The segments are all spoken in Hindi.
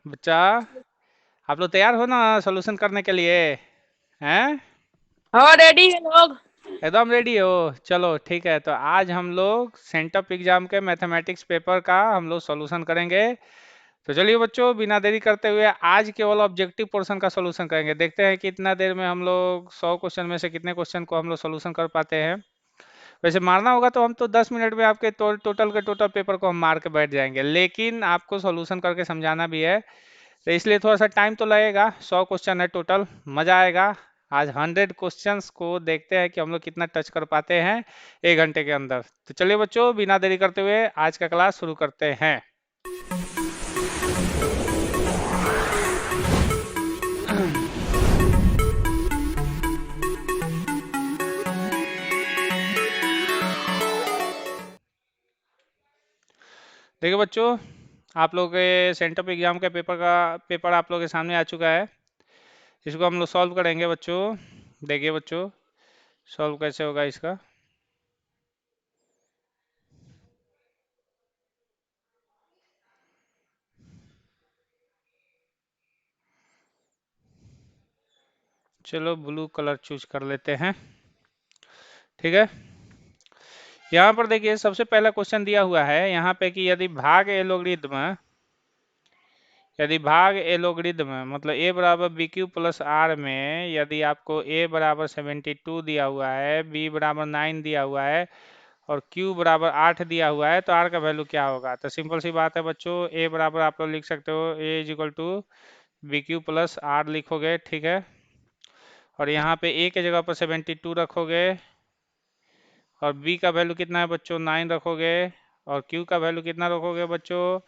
बच्चा, आप लोग तैयार हो ना सॉल्यूशन करने के लिए? हैं? हाँ रेडी है लोग। एकदम रेडी हो? चलो ठीक है, तो आज हम लोग सेंटअप एग्जाम के मैथमेटिक्स पेपर का हम लोग सॉल्यूशन करेंगे। तो चलिए बच्चों, बिना देरी करते हुए आज केवल ऑब्जेक्टिव पोर्शन का सॉल्यूशन करेंगे। देखते हैं कि इतना देर में हम लोग 100 क्वेश्चन में से कितने क्वेश्चन को हम लोग सॉल्यूशन कर पाते हैं। वैसे मारना होगा तो हम तो 10 मिनट में आपके टोटल के टोटल पेपर को हम मार के बैठ जाएंगे, लेकिन आपको सॉल्यूशन करके समझाना भी है, तो इसलिए थोड़ा सा टाइम तो लगेगा। 100 क्वेश्चन है टोटल, मजा आएगा। आज 100 क्वेश्चंस को देखते हैं कि हम लोग कितना टच कर पाते हैं 1 घंटे के अंदर। तो चलिए बच्चों, बिना देरी करते हुए आज का क्लास शुरू करते हैं। देखिए बच्चों, आप लोग के सेंटअप एग्जाम के पेपर आप लोग के सामने आ चुका है। इसको हम लोग सॉल्व करेंगे बच्चों। देखिए बच्चों, सॉल्व कैसे होगा इसका। चलो ब्लू कलर चूज कर लेते हैं, ठीक है। यहाँ पर देखिए सबसे पहला क्वेश्चन दिया हुआ है यहाँ पे कि यदि भाग ए लोगरिदम मतलब ए बराबर बी क्यू प्लस आर में यदि आपको ए बराबर 72 दिया हुआ है, बी बराबर 9 दिया हुआ है और क्यू बराबर 8 दिया हुआ है, तो आर का वैल्यू क्या होगा। तो सिंपल सी बात है बच्चों, ए बराबर आप लोग लिख सकते हो a is equal to b q plus r लिखोगे, ठीक है। और यहाँ पे ए के जगह पर 72 रखोगे और बी का वैल्यू कितना है बच्चों 9 रखोगे और क्यू का वैल्यू कितना रखोगे बच्चों,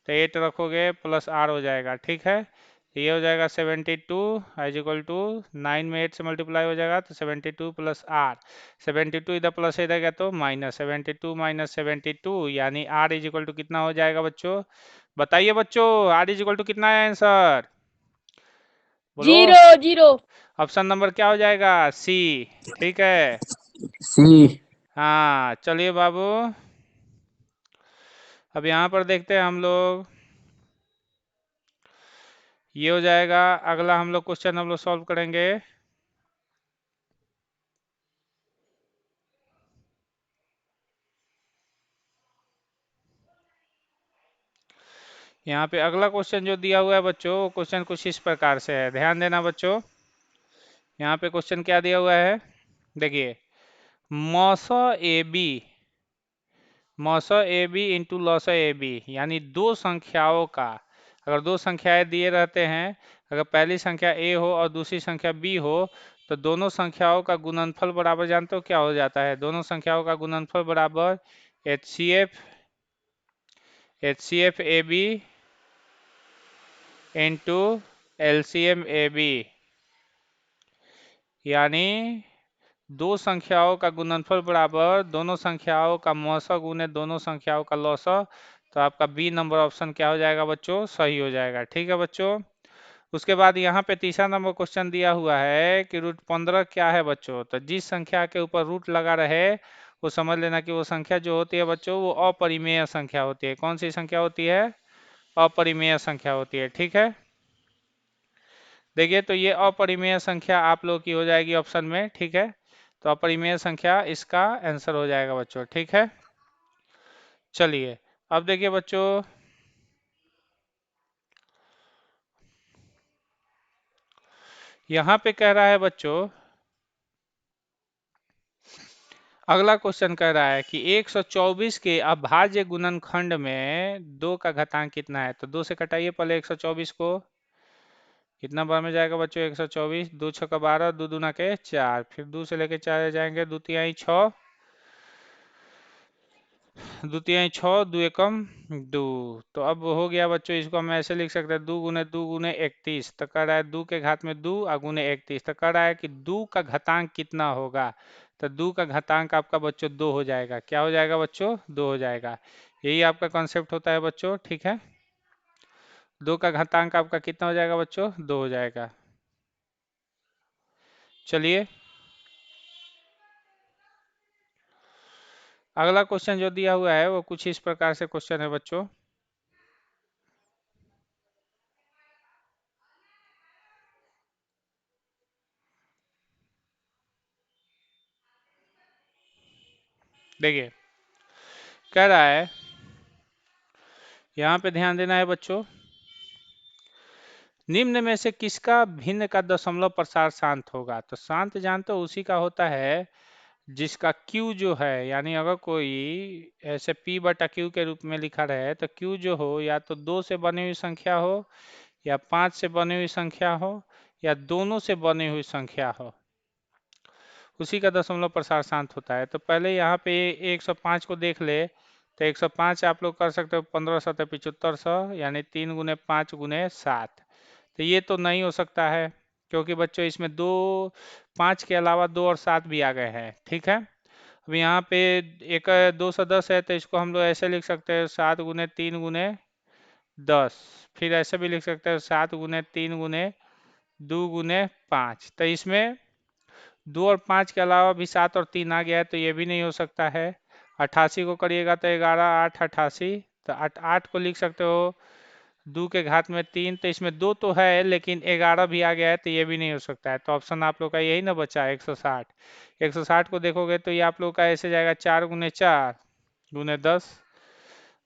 तो 8 रखोगे प्लस आर हो जाएगा, ठीक है। तो ये हो जाएगा 72 इज इक्वल टू 9 में 8 से मल्टीप्लाई हो जाएगा, तो 72 प्लस आर। 72 इधर प्लस इधर गया तो माइनस, 72 माइनस 72 यानी आर इज इक्वल टू कितना हो जाएगा बच्चों। बताइए बच्चों, आर इज इक्वल टू कितना है आंसर, बोलो। Zero zero. ऑप्शन नंबर क्या हो जाएगा, सी, ठीक है। सी। हाँ चलिए बाबू, अब यहाँ पर देखते हैं हम लोग। ये हो जाएगा, अगला हम लोग क्वेश्चन हम लोग सॉल्व करेंगे। यहाँ पे अगला क्वेश्चन जो दिया हुआ है बच्चों, क्वेश्चन कुछ इस प्रकार से है, ध्यान देना बच्चों। यहाँ पे क्वेश्चन क्या दिया हुआ है, देखिए। मौसा ए बी मौसा ए बी इंटू लौसा ए बी यानी दो संख्याओं का, अगर दो संख्याएं दिए रहते हैं, अगर पहली संख्या ए हो और दूसरी संख्या बी हो, तो दोनों संख्याओं का गुणनफल बराबर जानते हो क्या हो जाता है। दोनों संख्याओं का गुणनफल बराबर H C F a b into LCM a b, यानी दो संख्याओं का गुणनफल बराबर दोनों संख्याओं का मौसा गुने दोनों संख्याओं का लौसा। तो आपका बी नंबर ऑप्शन क्या हो जाएगा बच्चों, सही हो जाएगा, ठीक है बच्चों। उसके बाद यहाँ पे तीसरा नंबर क्वेश्चन दिया हुआ है कि √15 क्या है बच्चों। तो जिस संख्या के ऊपर रूट लगा रहे वो समझ लेना कि वो संख्या जो होती है बच्चों वो अपरिमेय संख्या होती है। कौन सी संख्या होती है, अपरिमेय संख्या होती है, ठीक है। देखिए तो ये अपरिमेय संख्या आप लोग की हो जाएगी ऑप्शन में, ठीक है। तो अपरिमेय संख्या इसका आंसर हो जाएगा बच्चों, ठीक है। चलिए अब देखिए बच्चों, यहाँ पे कह रहा है बच्चों, अगला क्वेश्चन कह रहा है कि 124 के अभाज्य गुणनखंड में 2 का घातांक कितना है। तो 2 से कटाइए पहले 124 को, कितना बार में जाएगा बच्चों 124, 2 छक्का 12, 2 दूना के 4, फिर 2 से लेके 4 जाएंगे, 2 तिहाई 6, 2 तिहाई 6, 2 एकम 2। तो अब हो गया बच्चों, इसको हम ऐसे लिख सकते हैं 2 गुने 31। तो कह रहा है 2 के घात में 2 और गुने 31, तो कह रहा है कि 2 का घातांक कितना होगा। तो 2 का घातांक आपका बच्चों 2 हो जाएगा। क्या हो जाएगा बच्चों, 2 हो जाएगा। यही आपका कॉन्सेप्ट होता है बच्चों, ठीक है। 2 का घातांक आपका कितना हो जाएगा बच्चों, 2 हो जाएगा। चलिए अगला क्वेश्चन जो दिया हुआ है वो कुछ इस प्रकार से क्वेश्चन है बच्चों। देखिए कह रहा है, यहाँ पे ध्यान देना है बच्चों, निम्न में से किसका भिन्न का दशमलव प्रसार शांत होगा। तो शांत जानते हो उसी का होता है जिसका Q जो है, यानी अगर कोई ऐसे P बटा Q के रूप में लिखा रहे तो Q जो हो या तो 2 से बनी हुई संख्या हो, या 5 से बनी हुई संख्या हो, या दोनों से बनी हुई संख्या हो, उसी का दशमलव प्रसार शांत होता है। तो पहले यहाँ पे 105 को देख ले, तो 105 आप लोग कर सकते हो 15 सतह 7500, यानी 3 गुने 5 गुने 7। तो ये तो नहीं हो सकता है, क्योंकि बच्चों इसमें दो, 5 के अलावा 2 और 7 भी आ गए हैं, ठीक है। अब यहाँ पे एक 210 है, तो इसको हम लोग ऐसे लिख सकते हैं 7 गुने 3 गुने 10। फिर ऐसे भी लिख सकते हैं 7 गुने 3 गुने 2 गुने 5। तो इसमें 2 और 5 के अलावा भी 7 और 3 आ गया है, तो ये भी नहीं हो सकता है। 88 को करिएगा तो 11 8 88, तो 8 8 को लिख सकते हो 2 के घात में 3। तो इसमें 2 तो है लेकिन 11 भी आ गया है, तो ये भी नहीं हो सकता है। तो ऑप्शन आप लोग का यही ना बचा है 160। 160 को देखोगे तो ये आप लोग का ऐसे जाएगा 4 गुने 4 गुने 10,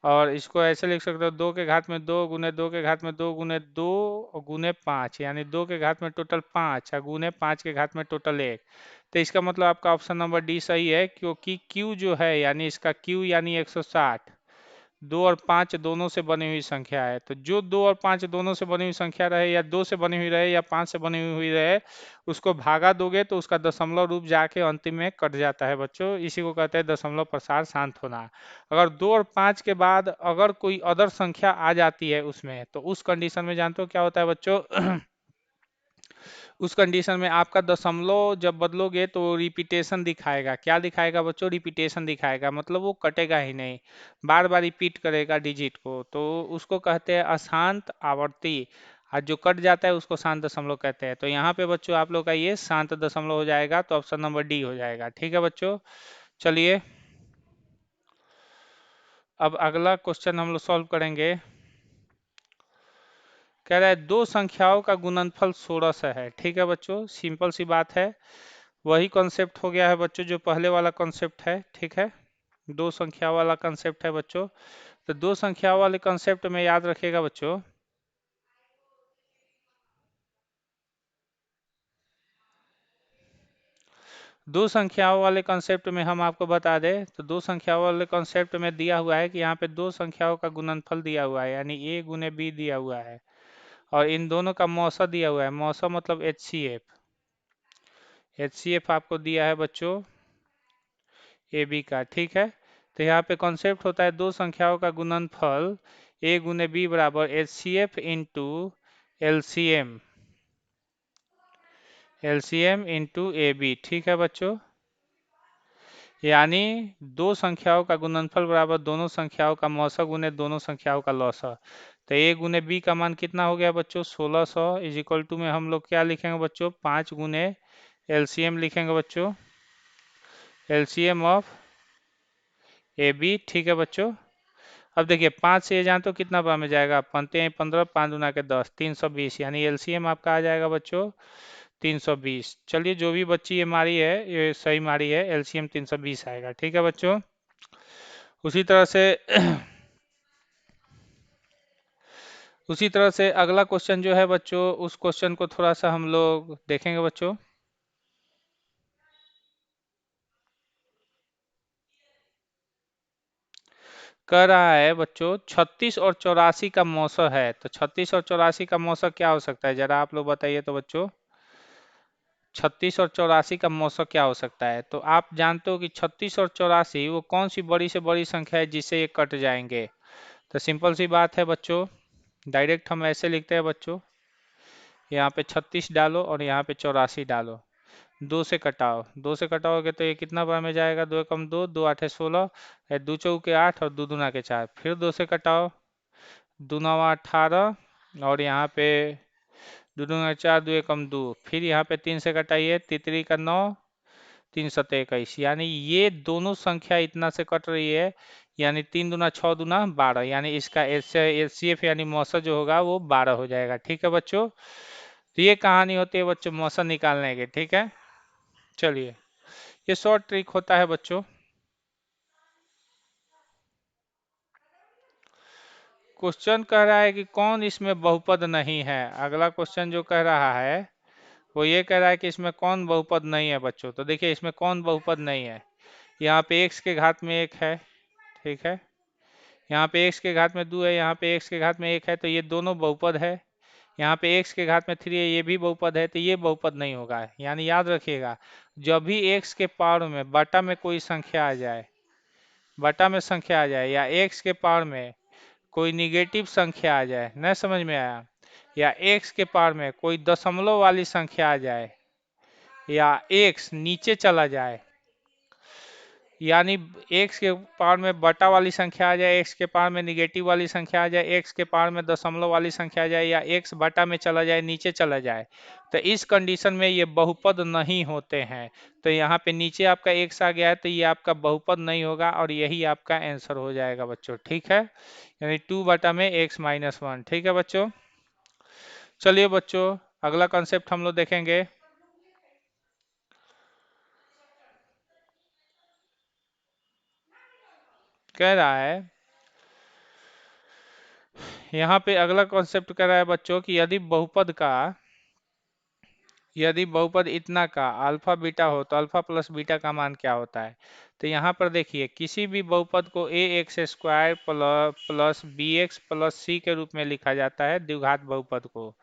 और इसको ऐसे लिख सकते हो 2 के घात में 2 गुने 2 के घात में 2 गुने 2 और गुने 5, यानी 2 के घात में टोटल 5 और गुने 5 के घात में टोटल 1। तो इसका मतलब आपका ऑप्शन नंबर डी सही है, क्योंकि Q जो है यानी इसका Q यानी 160 2 और 5 दोनों से बनी हुई संख्या है। तो जो 2 और 5 दोनों से बनी हुई संख्या रहे, या 2 से बनी हुई रहे या 5 से बनी हुई रहे, उसको भागा दोगे तो उसका दशमलव रूप जाके अंतिम में कट जाता है बच्चों। इसी को कहते हैं दशमलव प्रसार शांत होना। अगर 2 और 5 के बाद अगर कोई अदर संख्या आ जाती है उसमें, तो उस कंडीशन में जानते हो क्या होता है बच्चों? उस कंडीशन में आपका दशमलव जब बदलोगे तो रिपीटेशन दिखाएगा। क्या दिखाएगा बच्चों? रिपीटेशन दिखाएगा, मतलब वो कटेगा ही नहीं, बार बार रिपीट करेगा डिजिट को। तो उसको कहते हैं अशांत आवर्ती, और जो कट जाता है उसको शांत दशमलव कहते हैं। तो यहाँ पे बच्चों आप लोग का ये शांत दशमलव हो जाएगा, तो ऑप्शन नंबर डी हो जाएगा। ठीक है बच्चों, चलिए अब अगला क्वेश्चन हम लोग सॉल्व करेंगे। कह रहा है दो संख्याओं का गुणनफल 1600 है। ठीक है बच्चों, सिंपल सी बात है, वही कॉन्सेप्ट हो गया है बच्चों जो पहले वाला कॉन्सेप्ट है। ठीक है, दो संख्या वाला कॉन्सेप्ट है बच्चों। तो दो संख्या वाले कॉन्सेप्ट में याद रखिएगा बच्चों, दो संख्याओं वाले कॉन्सेप्ट में हम आपको बता दें तो दो संख्याओं वाले कॉन्सेप्ट में दिया हुआ है कि यहाँ पे दो संख्याओं का गुणनफल दिया हुआ है, यानी a गुने b दिया हुआ है, और इन दोनों का मौसा दिया हुआ है। मौसा मतलब HCF। HCF आपको दिया है बच्चों ए बी का। ठीक है, तो यहाँ पे कॉन्सेप्ट होता है दो संख्याओं का गुणनफल ए गुने बी बराबर HCF into LCM, LCM into a b. ठीक है बच्चों, यानी दो संख्याओं का गुणनफल बराबर दोनों संख्याओं का मौसा गुने दोनों संख्याओं का लौसा। तो ए गुने बी का मान कितना हो गया बच्चों? 1600 इज इक्वल टू में हम लोग क्या लिखेंगे बच्चों? 5 गुने LCM लिखेंगे बच्चों, LCM ऑफ ए बी। ठीक है बच्चों, अब देखिए 5 से ये जानते हो कितना बार में जाएगा? पंते हैं 15, 5 गुना के 10, 320, यानी एलसीएम आपका आ जाएगा बच्चों 320। चलिए जो भी बच्ची ये मारी है ये सही मारी है, एलसीएम 320 आएगा। ठीक है बच्चों, उसी तरह से उसी तरह से अगला क्वेश्चन जो है बच्चों, उस क्वेश्चन को थोड़ा सा हम लोग देखेंगे बच्चों। कह रहा है बच्चों 36 और 84 का मौसा है। तो 36 और 84 का मौसा क्या हो सकता है, जरा आप लोग बताइए तो बच्चों। 36 और 84 का मौसा क्या हो सकता है? तो आप जानते हो कि 36 और 84 वो कौन सी बड़ी से बड़ी संख्या है जिससे ये कट जाएंगे? तो सिंपल सी बात है बच्चों, डायरेक्ट हम ऐसे लिखते हैं बच्चों, यहाँ पे 36 डालो और यहाँ पे 84 डालो, दो से कटाओ, दो से कटाओगे तो ये कितना बार में जाएगा? दो एकम दो, दो आठे 16, दो चौके 8 और दो दूना के 4। फिर दो से कटाओ, दो नवा 18, और यहाँ पे दो दूना 4, दो एकम दो। फिर यहाँ पे 3 से कटाइए, तितरी का 9, 321, यानी ये दोनों संख्या इतना से कट रही है, यानी 3 दूना 6 दूना 12, यानी इसका एचसीएफ यानी मौसा जो होगा वो 12 हो जाएगा। ठीक है बच्चों, तो ये कहानी होती है बच्चों मौसा निकालने की। ठीक है, चलिए ये शॉर्ट ट्रिक होता है बच्चों। क्वेश्चन कह रहा है कि कौन इसमें बहुपद नहीं है। अगला क्वेश्चन जो कह रहा है वो ये कह रहा है कि इसमें कौन बहुपद नहीं है बच्चों। तो देखिए इसमें कौन बहुपद नहीं है। यहाँ पे x के घात में 1 है, ठीक है। यहाँ पे x के घात में 2 है, यहाँ पे x के घात में 1 है, तो ये दोनों बहुपद है। यहाँ पे x के घात में 3 है, ये भी बहुपद है, तो ये बहुपद नहीं होगा। यानी याद रखिएगा, जब भी x के पावर में बटा में कोई संख्या आ जाए, बटा में संख्या आ जाए, या x के पावर में कोई निगेटिव संख्या आ जाए, न समझ में आया, या x के पावर में कोई दशमलव वाली संख्या आ जाए, या x नीचे चला जाए, यानी x के पावर में बटा वाली संख्या आ जाए, x के पावर में निगेटिव वाली संख्या आ जाए, x के पावर में दशमलव वाली संख्या आ जाए, या x बटा में चला जाए, नीचे चला जाए, तो इस कंडीशन में ये बहुपद नहीं होते हैं। तो यहाँ पे नीचे आपका x आ गया है, तो ये आपका बहुपद नहीं होगा और यही आपका आंसर हो जाएगा बच्चों, ठीक है। यानी 2/x-1, ठीक है बच्चों। चलिए बच्चों अगला कॉन्सेप्ट हम लोग देखेंगे। कह रहा है यहाँ पे अगला कॉन्सेप्ट कह रहा है बच्चों कि यदि बहुपद इतना का अल्फा बीटा हो तो अल्फा प्लस बीटा का मान क्या होता है। तो यहाँ पर देखिए किसी भी बहुपद को a x square plus b x plus c के रूप में लिखा जाता है, द्विघात बहुपद को।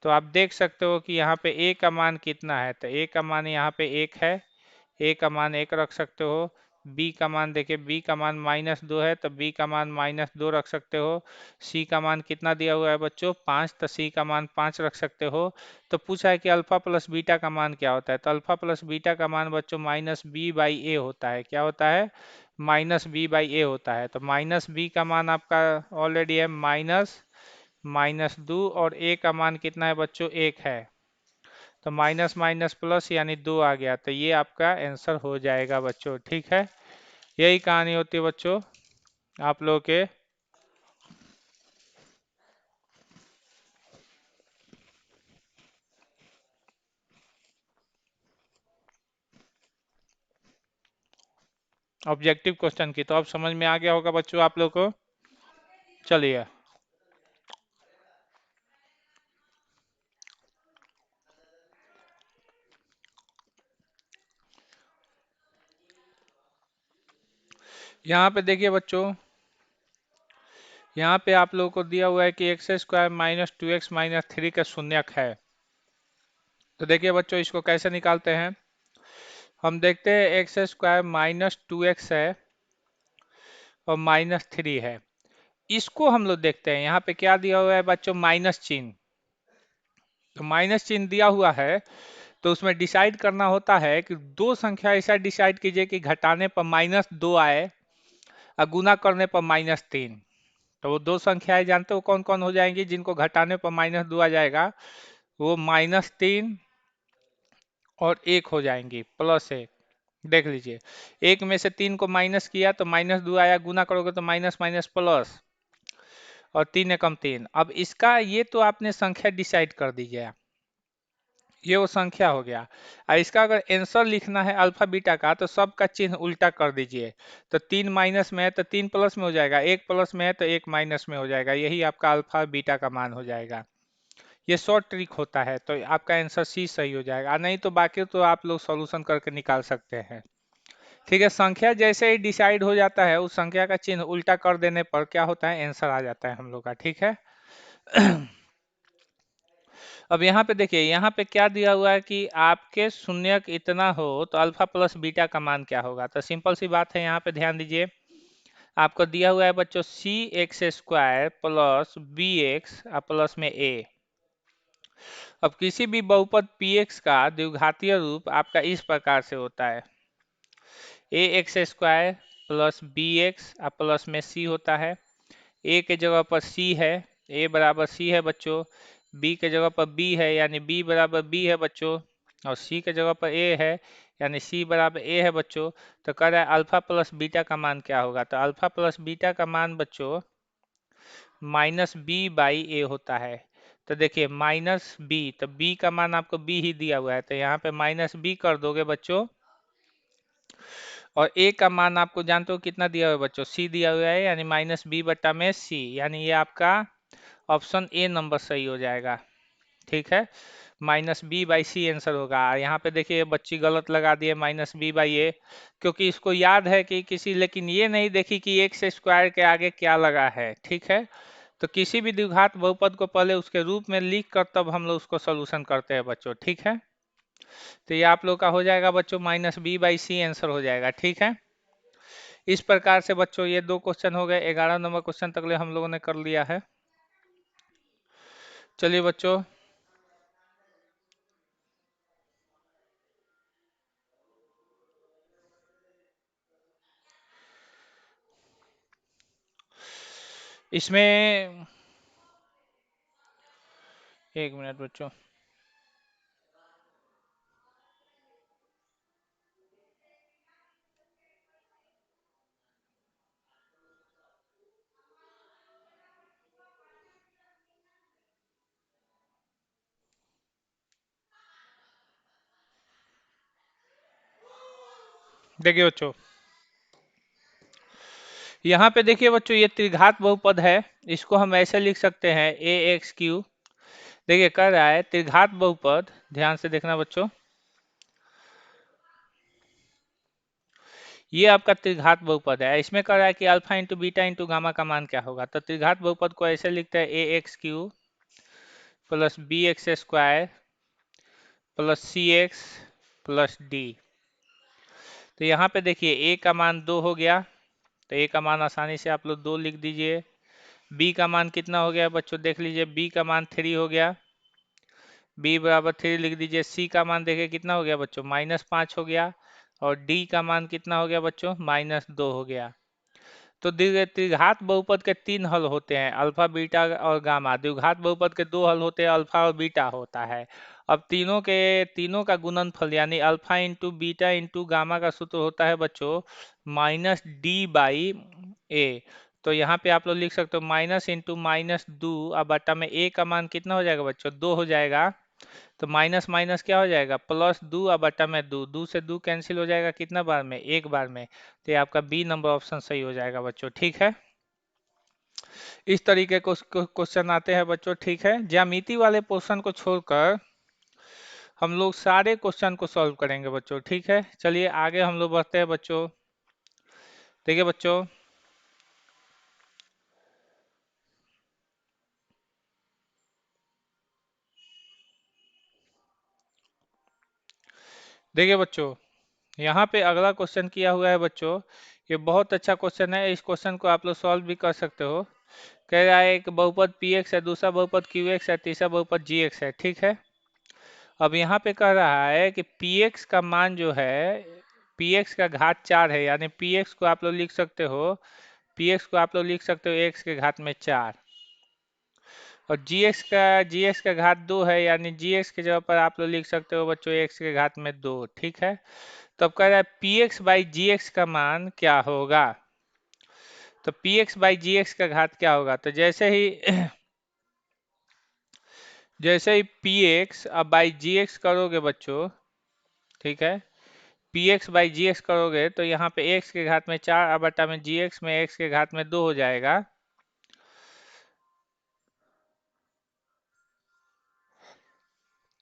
तो आप देख सकते हो कि यहाँ पे ए का मान कितना है, तो ए का मान यहाँ पे 1 है, ए का मान 1 रख सकते हो। बी का मान देखिए, बी का मान -2 है, तो बी का मान -2 रख सकते हो। सी का मान कितना दिया हुआ है बच्चों, 5, तो सी का मान 5 रख सकते हो। तो पूछा है कि अल्फा प्लस बीटा का मान क्या होता है। तो अल्फा प्लस बीटा का मान बच्चों -b/a होता है। क्या होता है, -b/a होता है। तो -b का मान आपका ऑलरेडी है -2, और a का मान कितना है बच्चों, 1 है। तो माइनस माइनस प्लस यानी 2 आ गया, तो ये आपका आंसर हो जाएगा बच्चों, ठीक है। यही कहानी होती है बच्चों आप लोगों के ऑब्जेक्टिव क्वेश्चन की। तो अब समझ में आ गया होगा बच्चों आप लोग को। चलिए यहाँ पे देखिए बच्चों, यहाँ पे आप लोगों को दिया हुआ है कि x² - 2x - 3 का शून्यक है। तो देखिए बच्चों इसको कैसे निकालते हैं। हम देखते हैं x² - 2x है और -3 है। इसको हम लोग देखते हैं, यहाँ पे क्या दिया हुआ है बच्चों, माइनस चिन्ह। तो माइनस चिन्ह दिया हुआ है, तो उसमें डिसाइड करना होता है कि दो संख्या ऐसा डिसाइड कीजिए कि घटाने पर -2 आए और गुना करने पर -3। तो वो दो संख्याएं जानते हो कौन कौन हो जाएंगी, जिनको घटाने पर -2 आ जाएगा, वो -3 और 1 हो जाएंगी, +1। देख लीजिए, एक में से 3 को माइनस किया तो -2 आया, गुना करोगे तो माइनस माइनस प्लस, और 3 एकम 3। अब इसका ये तो आपने संख्या डिसाइड कर दीजिए, ये वो संख्या हो गया। और इसका अगर आंसर लिखना है अल्फा बीटा का, तो सबका चिन्ह उल्टा कर दीजिए। तो 3 माइनस में है तो 3 प्लस में हो जाएगा, 1 प्लस में है तो 1 माइनस में हो जाएगा, यही आपका अल्फा बीटा का मान हो जाएगा। ये शॉर्ट ट्रिक होता है, तो आपका आंसर सी सही हो जाएगा। नहीं तो बाकी तो आप लोग सॉल्यूशन करके निकाल सकते हैं, ठीक है। संख्या जैसे ही डिसाइड हो जाता है, उस संख्या का चिन्ह उल्टा कर देने पर क्या होता है, आंसर आ जाता है हम लोग का, ठीक है। अब यहाँ पे देखिए, यहाँ पे क्या दिया हुआ है कि आपके शून्यक इतना हो तो अल्फा प्लस बीटा का मान क्या होगा। तो सिंपल सी बात है, यहाँ पे ध्यान दीजिए, आपको दिया हुआ है बच्चों c² plus b x plus में a। अब किसी भी बहुपद px का द्विघातीय रूप आपका इस प्रकार से होता है, ax² plus b x plus में c होता है। a के जगह पर c है, a बराबर c है बच्चों। b के जगह पर b है, यानी b बराबर b है बच्चों। और c के जगह पर a है, यानी c बराबर a है बच्चों। तो कह रहा है अल्फा प्लस बीटा का मान क्या होगा। तो अल्फा प्लस बीटा का मान बच्चों -b/a होता है। तो देखिए -b, तो b का मान आपको b ही दिया हुआ है, तो यहाँ पे -b कर दोगे बच्चों, और ए का मान आपको जानते हो कितना दिया हुआ है बच्चों, सी दिया हुआ है, यानी माइनस बी बट्टा में सी, यानी ये आपका ऑप्शन ए नंबर सही हो जाएगा। ठीक है, minus b by c answer होगा। यहाँ पे देखिए बच्ची गलत लगा दिए माइनस बी बाई ए, क्योंकि इसको याद है कि किसी, लेकिन ये नहीं देखी कि एक्स स्क्वायर के आगे क्या लगा है। ठीक है, तो किसी भी द्विघात बहुपद को पहले उसके रूप में लिख कर तब हम लोग उसको सोल्यूशन करते हैं बच्चों। ठीक है, तो ये आप लोग का हो जाएगा बच्चों minus b by c answer हो जाएगा। ठीक है, इस प्रकार से बच्चों ये 2 क्वेश्चन हो गए, 11 नंबर क्वेश्चन तक ले हम लोगों ने कर लिया है। चलिए बच्चों, इसमें 1 मिनट बच्चों, देखिए बच्चों, यहाँ पे देखिए बच्चों ये त्रिघात बहुपद है, इसको हम ऐसे लिख सकते हैं ए एक्स क्यू। देखिए कह रहा है त्रिघात बहुपद, ध्यान से देखना बच्चों, ये आपका त्रिघात बहुपद है। इसमें कह रहा है कि alpha into beta into gamma का मान क्या होगा। तो त्रिघात बहुपद को ऐसे लिखते हैं a x cube plus b x square plus c x plus d. तो यहाँ पे देखिए ए का मान 2 हो गया, तो ए का मान आसानी से आप लोग 2 लिख दीजिए। बी का मान कितना हो गया बच्चों, देख लीजिए, बी का मान 3 हो गया, बी बराबर 3 लिख दीजिए। सी का मान देखिए कितना हो गया बच्चों, -5 हो गया, और डी का मान कितना हो गया बच्चों, -2 हो गया। तो द्विघात बहुपद के 3 हल होते हैं, अल्फा बीटा और गामा। द्विघात बहुपद के 2 हल होते हैं, अल्फा और बीटा होता है। अब तीनों का गुणनफल यानी alpha into beta into gamma का सूत्र होता है बच्चों -d/a। तो यहाँ पे आप लोग लिख सकते हो माइनस इंटू -2 अब बटा में ए का मान कितना हो जाएगा बच्चों, 2 हो जाएगा। तो माइनस माइनस क्या हो जाएगा, +2 अब बटा में 2, 2 से 2 कैंसिल हो जाएगा कितना बार में, एक बार में। तो ये आपका बी नंबर ऑप्शन सही हो जाएगा बच्चों। ठीक है, इस तरीके को क्वेश्चन आते हैं बच्चों। ठीक है, ज्यामिति वाले पोर्शन को छोड़कर हम लोग सारे क्वेश्चन को सॉल्व करेंगे बच्चों। ठीक है, चलिए आगे हम लोग बढ़ते हैं बच्चों। देखिए बच्चों, देखिए बच्चों, यहाँ पे अगला क्वेश्चन किया हुआ है बच्चों, ये बहुत अच्छा क्वेश्चन है। इस क्वेश्चन को आप लोग सॉल्व भी कर सकते हो। कह रहा है एक बहुपद पी एक्स है, दूसरा बहुपद क्यू एक्स है, तीसरा बहुपद जी एक्स है। ठीक है, अब यहाँ पे कह रहा है कि पी एक्स का मान जो है, पी एक्स का घात 4 है, यानी पी एक्स को आप लोग लिख सकते हो, पी एक्स को आप लोग लिख सकते हो एक्स के घात में 4, और जी एक्स का घात 2 है, यानी जी एक्स की जगह पर आप लोग लिख सकते हो बच्चों एक्स के घात में 2। ठीक है, तो अब कह रहा है p x by g x का मान क्या होगा। तो p x by g x का घात क्या होगा, तो जैसे ही पी एक्स अब बाई जी एक्स करोगे बच्चों, ठीक है, p x by g x करोगे तो यहाँ पे एक्स के घात में 4 अब बटा में जी एक्स में एक्स के घात में 2 हो जाएगा।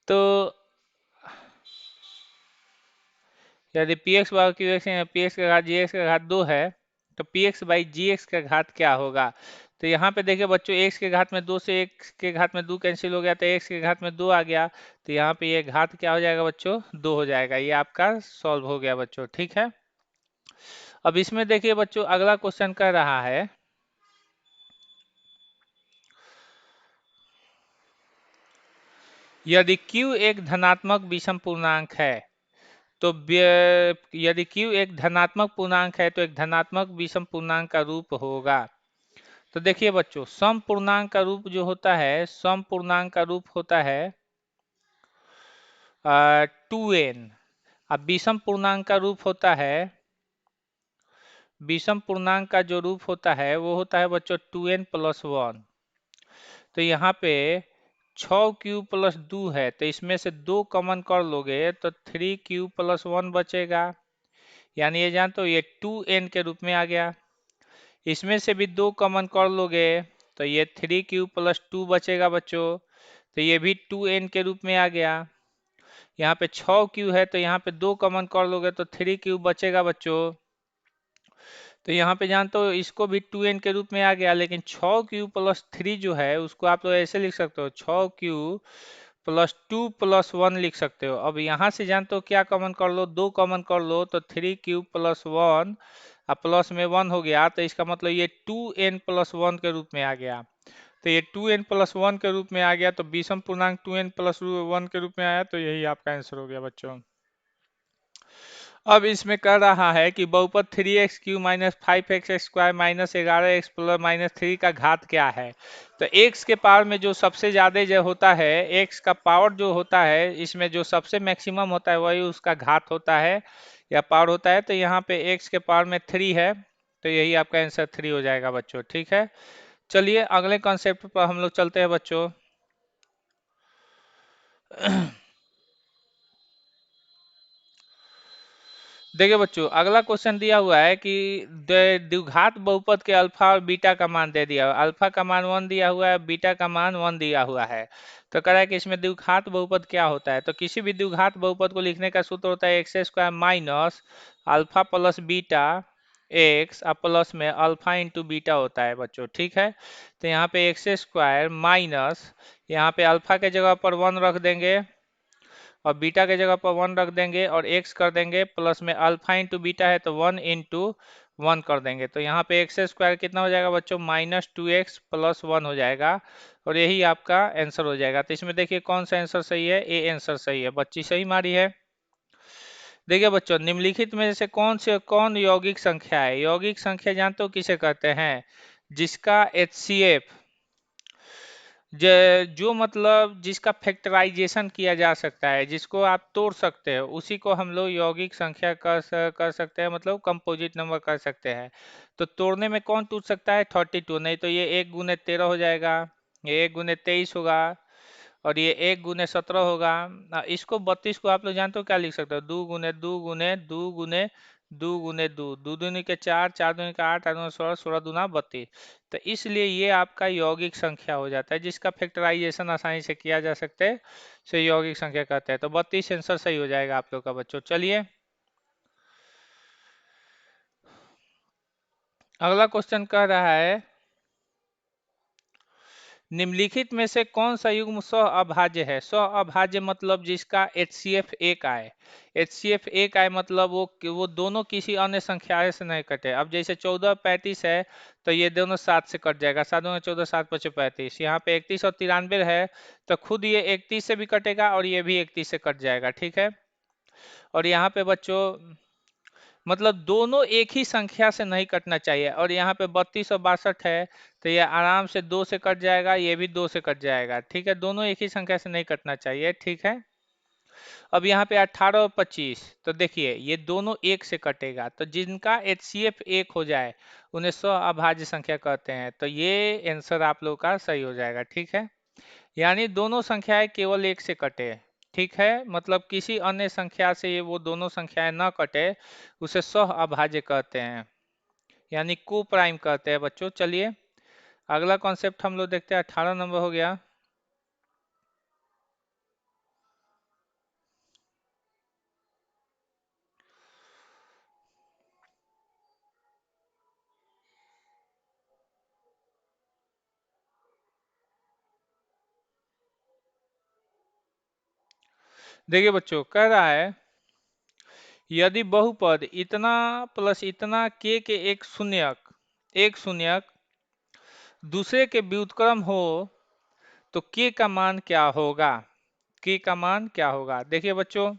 तो यदि p x by q x p x का घात जी एक्स का घात 2 है, तो p x by g x का घात क्या होगा। तो यहाँ पे देखिए बच्चों, एक्स के घात में 2 से एक्स के घात में 2 कैंसिल हो गया, तो एक्स के घात में 2 आ गया। तो यहाँ पे ये घात क्या हो जाएगा बच्चों, 2 हो जाएगा। ये आपका सॉल्व हो गया बच्चों। ठीक है, अब इसमें देखिए बच्चों अगला क्वेश्चन कर रहा है, यदि q एक धनात्मक विषम पूर्णांक है तो यदि q एक धनात्मक पूर्णांक है तो एक धनात्मक विषम पूर्णांक का रूप होगा। तो देखिए बच्चों, सम पूर्णांक का रूप जो होता है, सम पूर्णांक का रूप होता है 2n। अब विषम पूर्णांक का रूप होता है, विषम पूर्णांक का जो रूप होता है वो होता है बच्चों 2n+1। तो यहाँ पे 6q+2 है, तो इसमें से 2 कॉमन कर लोगे तो 3q+1 बचेगा। यानी ये जानते हो ये 2n के रूप में आ गया। इसमें से भी 2 कॉमन कर लोगे तो ये 3q प्लस 2 बचेगा बच्चों, तो ये भी 2n के रूप में आ गया। यहाँ पे 6q है तो यहाँ पे 2 कॉमन कर लोगे तो 3q बचेगा बच्चों। तो यहाँ पे जानते हो इसको भी 2n के रूप में आ गया, लेकिन 6q प्लस 3 जो है उसको आप लोग ऐसे लिख सकते हो, 6q प्लस 2 प्लस 1 लिख सकते हो। अब यहाँ से जानते हो क्या कॉमन कर लो, 2 कॉमन कर लो तो 3q प्लस 1 और प्लस में 1 हो गया, तो इसका मतलब ये 2n प्लस 1 के रूप में आ गया। तो ये 2n प्लस 1 के रूप में आ गया, तो विषम पूर्णांक 2n प्लस 1 के रूप में आया, तो यही आपका आंसर हो गया बच्चों। अब इसमें कह रहा है कि बहुपद 3x³ minus 5x² minus 11x plus minus 3 का घात क्या है। तो x के पावर में जो सबसे ज़्यादा जो होता है, x का पावर जो होता है इसमें जो सबसे मैक्सिमम होता है वही उसका घात होता है या पावर होता है। तो यहाँ पे x के पावर में 3 है, तो यही आपका आंसर 3 हो जाएगा बच्चों। ठीक है, चलिए अगले कॉन्सेप्ट पर हम लोग चलते हैं बच्चों। देखिए बच्चों, अगला क्वेश्चन दिया हुआ है कि द्विघात बहुपद के अल्फा और बीटा का मान दे दिया हुआ है। अल्फा का मान 1 दिया हुआ है, बीटा का मान 1 दिया हुआ है। तो कह रहा है कि इसमें द्विघात बहुपद क्या होता है। तो किसी भी द्विघात बहुपद को लिखने का सूत्र होता है x² minus alpha plus beta x और प्लस में अल्फा इंटू बीटा होता है बच्चों। ठीक है, तो यहाँ पे x² माइनस, यहाँ पे अल्फा के जगह पर 1 रख देंगे और बीटा के जगह पर 1 रख देंगे और x कर देंगे, प्लस में अल्फा इंटू बीटा है तो 1 इंटू 1 कर देंगे। तो यहाँ पे x² कितना हो जाएगा बच्चों, -2x प्लस 1 हो जाएगा और यही आपका आंसर हो जाएगा। तो इसमें देखिए कौन सा आंसर सही है, ए आंसर सही है, बच्ची सही मारी है। देखिए बच्चों, निम्नलिखित में से कौन यौगिक संख्या है। यौगिक संख्या जानते हो किसे कहते हैं, जिसका HCF जो मतलब जिसका फैक्टराइजेशन किया जा सकता है, जिसको आप तोड़ सकते हो, उसी को हम लोग यौगिक संख्या कर सकते हैं, मतलब कंपोजिट नंबर कर सकते हैं। तो तोड़ने में कौन टूट सकता है, 32, नहीं तो ये 1 गुने 13 हो जाएगा, ये 1 गुने 23 होगा और ये 1 गुने 17 होगा। इसको 32 को आप लोग जानते हो क्या लिख सकते हो, 2 गुने 2 गुने 2 गुने 2 गुने 2, 2 दूनी के 4, 4 दूनी के 8, 8 दूनी 16, 16 दूना 32। तो इसलिए ये आपका यौगिक संख्या हो जाता है, जिसका फैक्टराइजेशन आसानी से किया जा सकता है, से यौगिक संख्या कहते हैं। तो 32 आंसर सही हो जाएगा आप लोग का बच्चों। चलिए अगला क्वेश्चन कह रहा है, निम्नलिखित में से कौन सा युग्म सह अभाज्य है। सह अभाज्य मतलब जिसका HCF 1 आए। HCF 1 आए मतलब वो दोनों किसी अन्य संख्या से नहीं कटे। अब जैसे 14 35 है तो ये दोनों 7 से कट जाएगा, 7 में 14, 7 5 35। यहाँ पे 31 और 93 है तो खुद ये 31 से भी कटेगा और ये भी 31 से कट जाएगा। ठीक है, और यहाँ पे बच्चों मतलब दोनों एक ही संख्या से नहीं कटना चाहिए। और यहाँ पे 32 और 62 है तो ये आराम से 2 से कट जाएगा, ये भी 2 से कट जाएगा। ठीक है, दोनों एक ही संख्या से नहीं कटना चाहिए। ठीक है, अब यहाँ पे 18 और 25, तो देखिए ये दोनों एक से कटेगा, तो जिनका HCF 1 हो जाए उन्हें स्व अभाज्य संख्या कहते हैं। तो ये आंसर आप लोग का सही हो जाएगा। ठीक है, यानी दोनों संख्याएं केवल एक से कटे। ठीक है, मतलब किसी अन्य संख्या से ये वो दोनों संख्याएं न कटे, उसे सह अभाज्य कहते हैं, यानी को प्राइम कहते हैं बच्चों। चलिए अगला कॉन्सेप्ट हम लोग देखते हैं, 18 नंबर हो गया। देखिए बच्चों, कह रहा है यदि बहुपद इतना प्लस इतना के एक शून्यक दूसरे के व्युत्क्रम हो तो के का मान क्या होगा। के का मान क्या होगा, देखिए बच्चों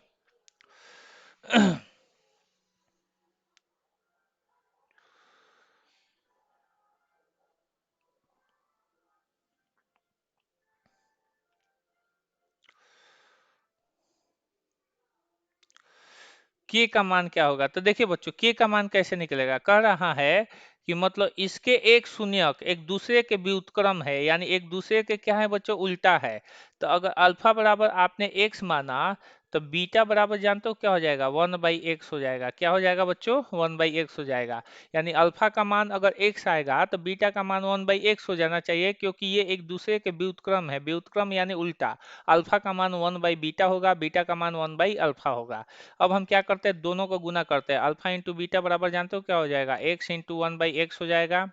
के का मान क्या होगा। तो देखिए बच्चों, के का मान कैसे निकलेगा, कह रहा है कि मतलब इसके एक शून्यक एक दूसरे के व्युत्क्रम है, यानी एक दूसरे के क्या है बच्चों, उल्टा है। तो अगर अल्फा बराबर आपने x माना तो बीटा बराबर जानते हो क्या हो जाएगा, 1/x हो जाएगा। क्या हो जाएगा बच्चों, 1/x हो जाएगा। यानी अल्फा का मान अगर x आएगा तो बीटा का मान 1/x हो जाना चाहिए, क्योंकि ये एक दूसरे के व्युत्क्रम है। व्युत्क्रम यानी उल्टा, अल्फा का मान 1/बीटा होगा, बीटा का मान 1/अल्फा होगा। अब हम क्या करते हैं, दोनों को गुना करते हैं। अल्फा इंटू बीटा बराबर जानते हो क्या हो जाएगा, x इंटू 1/x हो जाएगा,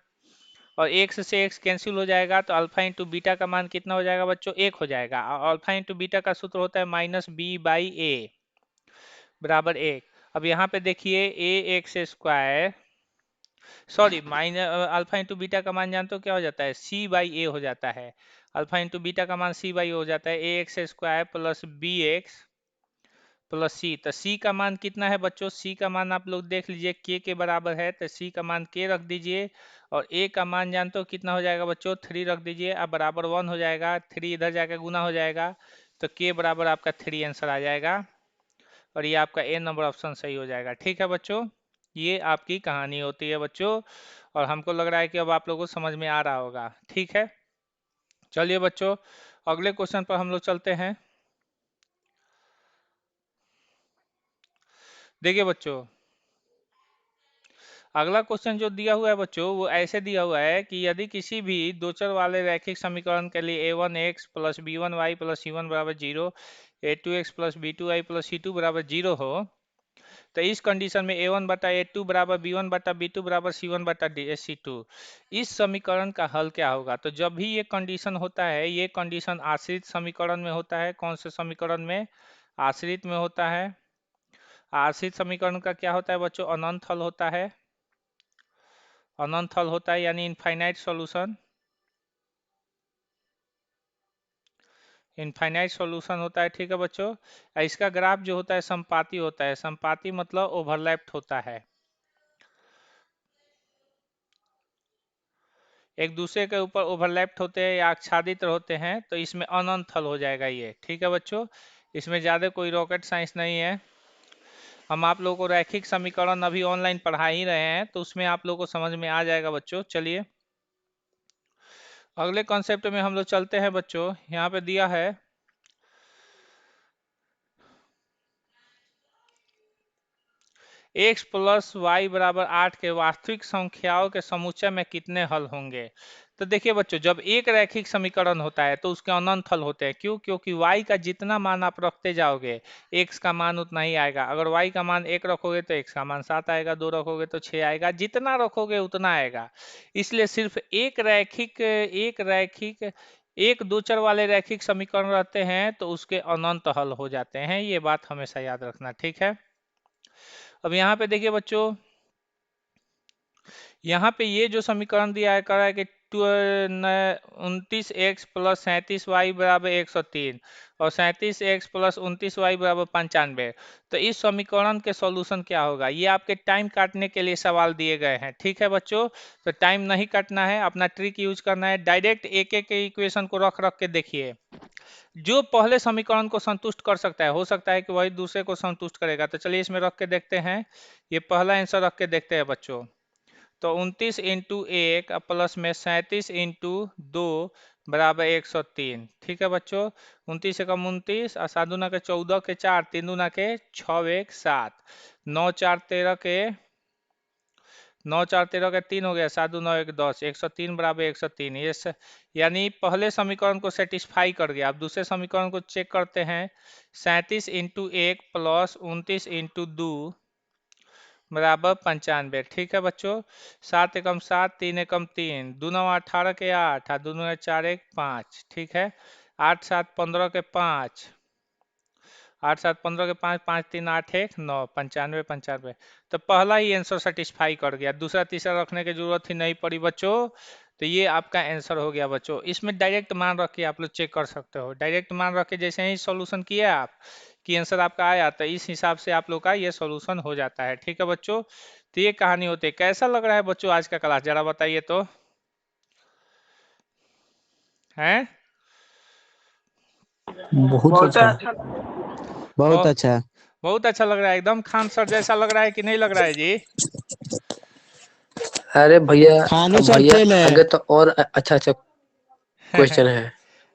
और x से x कैंसिल हो जाएगा, तो अल्फा इंटू बीटा का मान कितना हो जाएगा बच्चों, 1 हो जाएगा। और अल्फा इंटू बीटा का सूत्र होता है -b/a बराबर 1। अब यहाँ पे देखिए a x square, sorry minus alpha into beta का मान जानते हो क्या हो जाता है, c/a हो जाता है। अल्फा इंटू बीटा का मान c/a हो जाता है, ax square plus bx plus C. तो सी का मान कितना है बच्चों, सी का मान आप लोग देख लीजिए के बराबर है, तो सी का मान के रख दीजिए, और ए का मान जानते हो कितना हो जाएगा बच्चों, 3 रख दीजिए। अब बराबर 1 हो जाएगा, 3 इधर जाकर गुना हो जाएगा, तो के बराबर आपका 3 आंसर आ जाएगा, और ये आपका ए नंबर ऑप्शन सही हो जाएगा। ठीक है बच्चों, ये आपकी कहानी होती है बच्चों, और हमको लग रहा है कि अब आप लोगों को समझ में आ रहा होगा। ठीक है, चलिए बच्चों अगले क्वेश्चन पर हम लोग चलते हैं। देखिए बच्चों, अगला क्वेश्चन जो दिया हुआ है बच्चों, वो ऐसे दिया हुआ है कि यदि किसी भी दो चर वाले रैखिक समीकरण के लिए a1x plus b1y plus c1 बराबर 0, a2x plus b2y plus c2 बराबर 0 हो, तो इस कंडीशन में a1 बटा a2 बराबर b1 बटा b2 बराबर c1 बटा c2, इस समीकरण का हल क्या होगा। तो जब भी ये कंडीशन होता है, ये कंडीशन आश्रित समीकरण में होता है। कौन से समीकरण में, आश्रित में होता है। आश्रित समीकरण का क्या होता है बच्चों, अनंत हल होता है। अनंत हल होता है यानी इनफाइनाइट सॉल्यूशन, इनफाइनाइट सॉल्यूशन होता है। ठीक है बच्चों, इसका ग्राफ जो होता है संपाती होता है। संपाती मतलब ओवरलैप्ड होता है, एक दूसरे के ऊपर ओवरलैप्ड होते हैं या आच्छादित होते हैं, तो इसमें अनंत हल हो जाएगा ये। ठीक है बच्चों, इसमें ज़्यादा कोई रॉकेट साइंस नहीं है। हम आप लोगों को रैखिक समीकरण अभी ऑनलाइन पढ़ा ही रहे हैं, तो उसमें आप लोगों को समझ में आ जाएगा बच्चों। चलिए अगले कॉन्सेप्ट में हम लोग चलते हैं बच्चों। यहाँ पे दिया है x प्लस वाई बराबर 8 के वास्तविक संख्याओं के समुच्चय में कितने हल होंगे। तो देखिए बच्चों, जब एक रैखिक समीकरण होता है तो उसके अनंत हल होते हैं। क्यों, क्योंकि y का जितना मान आप रखते जाओगे x का मान उतना ही आएगा। अगर y का मान 1 रखोगे तो x का मान 7 आएगा, 2 रखोगे तो 6 आएगा, जितना रखोगे उतना आएगा। इसलिए सिर्फ एक दो चर वाले रैखिक समीकरण रहते हैं तो उसके अनंत हल हो जाते हैं। ये बात हमेशा याद रखना। ठीक है, अब यहाँ पे देखिए बच्चों, यहाँ पे ये जो समीकरण दिया है, कह रहा है कि 29x प्लस 37y बराबर 103 और 37x प्लस 29y बराबर 95। तो इस समीकरण के सॉल्यूशन क्या होगा। ये आपके टाइम काटने के लिए सवाल दिए गए हैं। ठीक है बच्चों, तो टाइम नहीं काटना है, अपना ट्रिक यूज करना है। डायरेक्ट एक एक इक्वेशन को रख रख के देखिए, जो पहले समीकरण को संतुष्ट कर सकता है, हो सकता है कि वही दूसरे को संतुष्ट करेगा। तो चलिए इसमें रख के देखते हैं। ये पहला आंसर रख के देखते हैं बच्चों। तो 29 इंटू 1 प्लस में 37 इंटू 2 बराबर 103। ठीक है बच्चों, 29 एकम 29 और 7 दूना के 14 के 4, 3 दूना के 6 1 7, 9 4 13 के 9 4 13 का 3 हो गया, 7 9 1 10, 103 बराबर 103। ये यानी पहले समीकरण को सेटिस्फाई कर गया। अब दूसरे समीकरण को चेक करते हैं। 37 इंटू 1 प्लस 29 इंटू 2 बराबर 95। ठीक है बच्चों, 7 एकम 7, 3 एकम 3, 2 9 18 के 8, 2 9 4 1 5। ठीक है, 8 7 15 के 5, 8 7 15 के 5, 5 3 8 1 9, 95 95। तो पहला ही आंसर सेटिस्फाई कर गया, दूसरा तीसरा रखने की जरूरत ही नहीं पड़ी बच्चों। तो ये आपका आंसर हो गया बच्चों। इसमें डायरेक्ट मान रख के आप लोग चेक कर सकते हो। डायरेक्ट मान रख के जैसे ही सॉल्यूशन किया आप कि आंसर आपका आया, तो इस हिसाब से आप लोग का ये सॉल्यूशन हो जाता है। ठीक है बच्चों, तो ये कहानी होती है। कैसा लग रहा है बच्चों आज का क्लास, जरा बताइए तो है। बहुत अच्छा। बहुत बहुत अच्छा। बहुत अच्छा लग रहा है, एकदम खान सर जैसा लग रहा है कि नहीं लग रहा है जी। अरे भैया, खानू सर फेल है। आगे तो और अच्छा अच्छा क्वेश्चन है।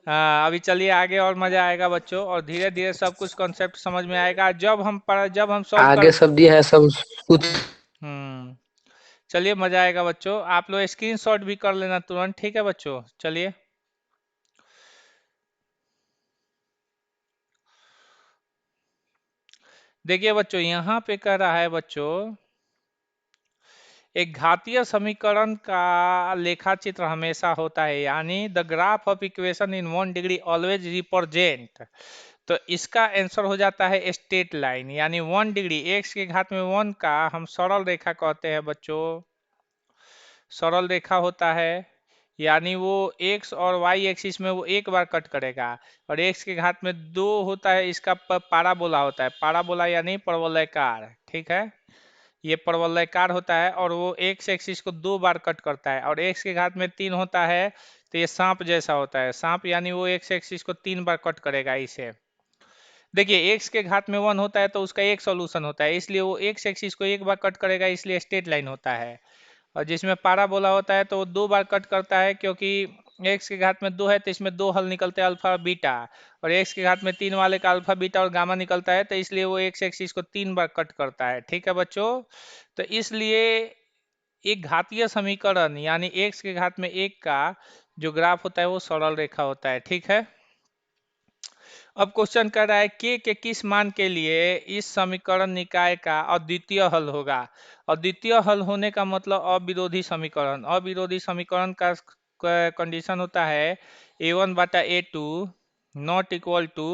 हाँ, अभी चलिए आगे और मजा आएगा बच्चों, और धीरे धीरे सब कुछ कॉन्सेप्ट समझ में आएगा जब हम सॉल्व कर। आगे सब दिया है सब कुछ। हम्म। चलिए मजा आएगा बच्चों, आप लोग स्क्रीनशॉट भी कर लेना तुरंत, ठीक है बच्चों। चलिए देखिए बच्चों, यहाँ पे कह रहा है बच्चों, एक घातीय समीकरण का लेखा चित्र हमेशा होता है, यानी the graph of equation in 1 degree always represent. तो इसका आंसर हो जाता है स्ट्रेट लाइन, यानी 1 डिग्री एक्स के घात में 1 का हम सरल रेखा कहते हैं बच्चों। सरल रेखा होता है, यानी वो एक्स और वाई एक्सिस में वो एक बार कट करेगा, और एक्स के घात में 2 होता है, इसका पाराबोला होता है। पाराबोला यानी परवलयकार, ठीक है। ये परवलयकार होता है और वो एक्स एक्सिस को 2 बार कट करता है, और एक्स के घात में 3 होता है, तो ये सांप जैसा होता है। सांप यानी वो एक्स एक्सिस को 3 बार कट करेगा इसे। देखिए एक्स के घात में 1 होता है तो उसका एक सॉल्यूशन होता है, इसलिए वो एक्स एक्सिस को एक बार कट करेगा, इसलिए स्ट्रेट लाइन होता है। और जिसमें पाराबोला होता है तो वो 2 बार कट करता है, क्योंकि एक्स के घात में 2 है तो इसमें 2 हल निकलते हैं अल्फा बीटा, और एक्स के घात में 3 वाले का अल्फा बीटा और गामा निकलता है, तो इसलिए वो एक्स एक्सिस को 3 बार कट करता है, ठीक है बच्चों। तो इसलिए एक घातीय समीकरण यानी एक्स के घात में 1 का जो ग्राफ होता है वो सरल रेखा होता है, ठीक है। अब क्वेश्चन कर रहा है के किस मान के लिए इस समीकरण निकाय का अद्वितीय हल होगा। अद्वितीय हल होने का मतलब अविरोधी समीकरण। अविरोधी समीकरण का कंडीशन होता है a1/a2 not equal to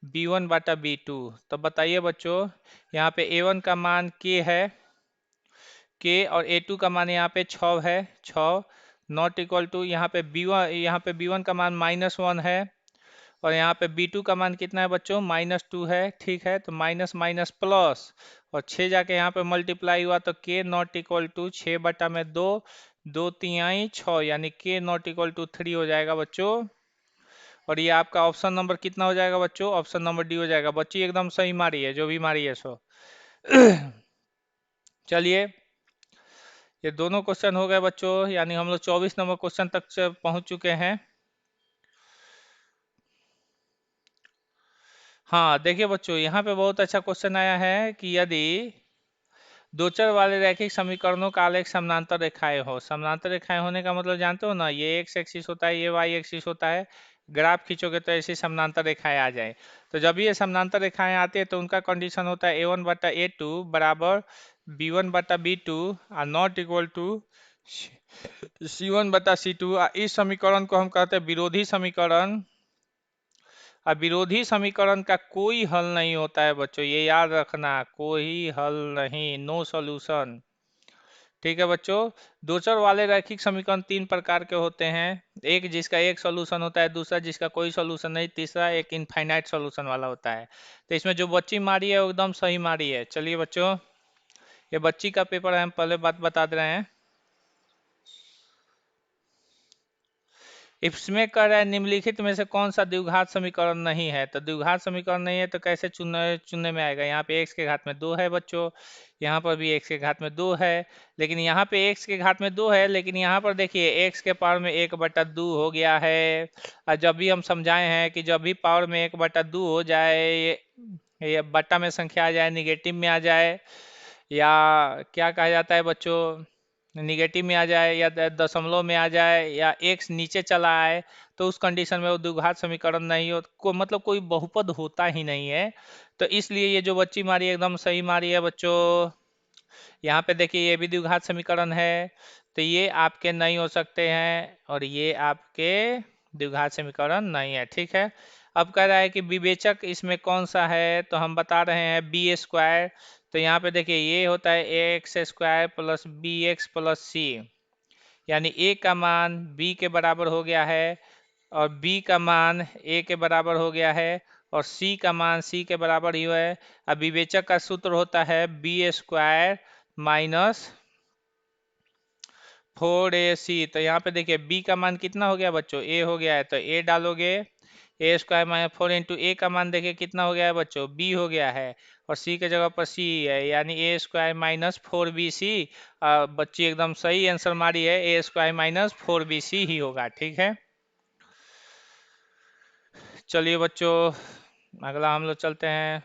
b1/b2। तो बताइए बच्चों, यहाँ पे a1 का मान k है, k, और a2 का मान यहाँ पे 6 है, 6, नॉट इक्वल टू यहाँ पे b1 का मान -1 है, और यहाँ पे b2 का मान कितना है बच्चों, -2 है, ठीक है। तो माइनस माइनस प्लस, और 6 जाके यहाँ पे मल्टीप्लाई हुआ तो k नॉट इक्वल टू 6/2, 2 3 6, यानी k नॉट इक्वल टू 3 हो जाएगा बच्चों। और ये आपका ऑप्शन नंबर कितना हो जाएगा बच्चों, ऑप्शन नंबर डी हो जाएगा। बच्ची एकदम सही मारी है, जो भी मारी है सो। चलिए, ये दोनों क्वेश्चन हो गए बच्चों, यानी हम लोग 24 नंबर क्वेश्चन तक पहुंच चुके हैं। हाँ देखिए बच्चों, यहाँ पे बहुत अच्छा क्वेश्चन आया है कि यदि दो चर वाले रैखिक समीकरणों का आलेख समानांतर रेखाएं हो। समानांतर रेखाएं होने का मतलब जानते हो ना, ये एक्स एक्सिस होता है, ये वाई एक्सिस होता है। ग्राफ खींचोगे तो ऐसी समानांतर रेखाएं आ जाए। तो जब ये समानांतर रेखाएं आती है तो उनका कंडीशन होता है a1/a2 बराबर b1/b2 और नॉट इक्वल टू c1/c2। इस समीकरण को हम कहते हैं विरोधी समीकरण। अब विरोधी समीकरण का कोई हल नहीं होता है बच्चों, ये याद रखना, कोई हल नहीं, नो सॉल्यूशन, ठीक है बच्चों। दो चर वाले रैखिक समीकरण 3 प्रकार के होते हैं। एक जिसका एक सॉल्यूशन होता है, दूसरा जिसका कोई सॉल्यूशन नहीं, तीसरा एक इनफाइनाइट सॉल्यूशन वाला होता है। तो इसमें जो बच्ची मारी है वो एकदम सही मारी है। चलिए बच्चों, ये बच्ची का पेपर है, हम पहले बात बता दे रहे हैं। इसमें कह रहा है निम्नलिखित में से कौन सा द्विघात समीकरण नहीं है। तो द्विघात समीकरण नहीं है तो कैसे चुनने चुनने में आएगा। यहाँ पे एक्स के घात में 2 है बच्चों, यहाँ पर भी एक्स के घात में 2 है, लेकिन यहाँ पे एक्स के घात में 2 है, लेकिन यहाँ पर देखिए एक्स के पावर में 1/2 हो गया है। और जब भी हम समझाए हैं कि जब भी पावर में 1/2 हो जाए, ये बट्टा में संख्या आ जाए, निगेटिव में आ जाए, या क्या कहा जाता है बच्चों, निगेटिव में आ जाए, या दशमलव में आ जाए, या एक्स नीचे चला आए, तो उस कंडीशन में वो द्विघात समीकरण नहीं हो, मतलब कोई बहुपद होता ही नहीं है। तो इसलिए ये जो बच्ची मारी एकदम सही मारी है बच्चों। यहाँ पे देखिए ये भी द्विघात समीकरण है, तो ये आपके नहीं हो सकते हैं, और ये आपके द्विघात समीकरण नहीं है, ठीक है। अब कह रहा है कि विवेचक इसमें कौन सा है, तो हम बता रहे हैं बी स्क्वायर। तो यहाँ पे देखिए ये होता है x square plus b x plus c, यानी ए का मान बी के बराबर हो गया है, और बी का मान ए के बराबर हो गया है, और सी का मान सी के बराबर ही है। अब विवेचक का सूत्र होता है बी स्क्वायर माइनस 4ac। तो यहाँ पे देखिए b का मान कितना हो गया बच्चों, a हो गया है, तो a डालोगे, ए स्क्वायर माइनस 4 इंटू ए का मान देखिए कितना हो गया है बच्चों, b हो गया है, और c के जगह पर c है, यानी ए स्क्वायर माइनस 4bc। बच्ची एकदम सही आंसर मारी है, ए स्क्वायर माइनस 4bc ही होगा, ठीक है। चलिए बच्चों, अगला हम लोग चलते हैं।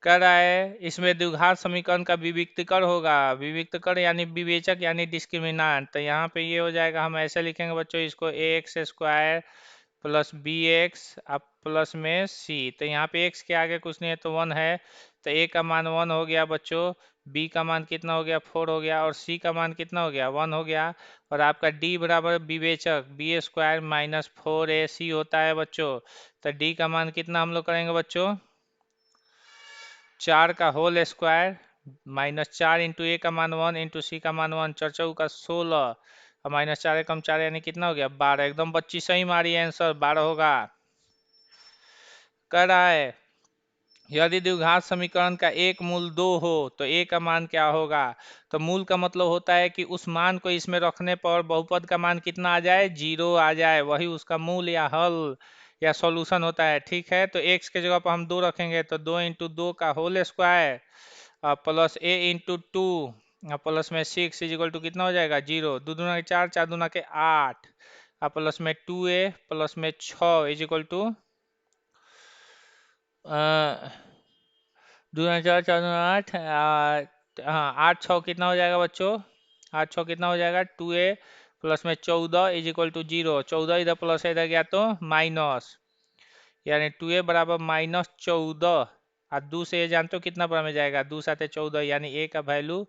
कह रहा है इसमें द्विघात समीकरण का विविक्तकर होगा। विविक्तकर यानी विवेचक यानी डिस्क्रिमिनांट। तो यहाँ पे ये हो जाएगा, हम ऐसे लिखेंगे बच्चों इसको ax² प्लस बी एक्स अब प्लस में सी। तो यहाँ पे x के आगे कुछ नहीं है तो 1 है, तो a का मान 1 हो गया बच्चों, b का मान कितना हो गया 4 हो गया, और c का मान कितना हो गया 1 हो गया। और आपका d बराबर विवेचक b² माइनस 4ac होता है बच्चों। तो d का मान कितना हम लोग करेंगे बच्चों, 4 का होल स्क्वायर माइनस 4 इंटू ए का मान 1 इंटू सी का मान 1, 4 चौक का 16 और माइनस 4 एकम 4 यानी कितना हो गया 12। एकदम बच्ची सही मारी, आंसर 12 होगा। कह रहा है यदि द्विघात समीकरण का एक मूल 2 हो तो ए का मान क्या होगा। तो मूल का मतलब होता है कि उस मान को इसमें रखने पर बहुपद का मान कितना आ जाए, 0 आ जाए, वही उसका मूल या हल या सॉल्यूशन होता है। ठीक है, तो x के जगह पर हम 2 रखेंगे तो 2 इंटू 2 का whole square plus a into 2 plus में 6 इजिकल टू कितना हो जाएगा 0, 2 दूना के 4, 4 दूना के 8 प्लस में 2a प्लस में 6 इजिकल टू 2 4 4 8, हाँ 8 6 कितना हो जाएगा बच्चों, 8 6 कितना हो जाएगा 2a प्लस में 14 इज इक्वल टू 0। 14 इधर प्लस है इधर गया तो माइनस, यानी 2a बराबर माइनस 14। और 2 से ये जानते हो कितना बड़ा में जाएगा, 2 साते 14, यानी a का वैल्यू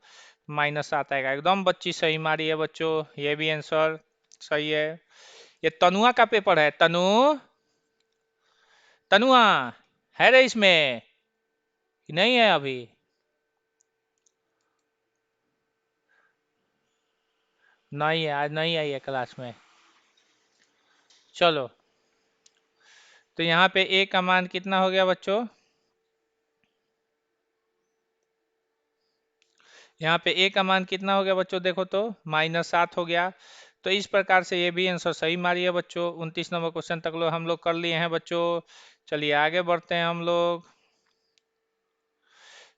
माइनस 7 आएगा। एकदम बच्ची सही मारी है बच्चों, ये भी आंसर सही है। ये तनुआ का पेपर है, तनुआ है रे इसमें, नहीं है अभी, नहीं है आज, नहीं आई है क्लास में। चलो, तो यहाँ पे a का मान कितना हो गया बच्चों, यहाँ पे a का मान कितना हो गया बच्चों, देखो तो -7 हो गया। तो इस प्रकार से ये भी आंसर सही मारी है बच्चों। 29 नंबर क्वेश्चन तक लो हम लोग कर लिए हैं बच्चों। चलिए आगे बढ़ते हैं हम लोग।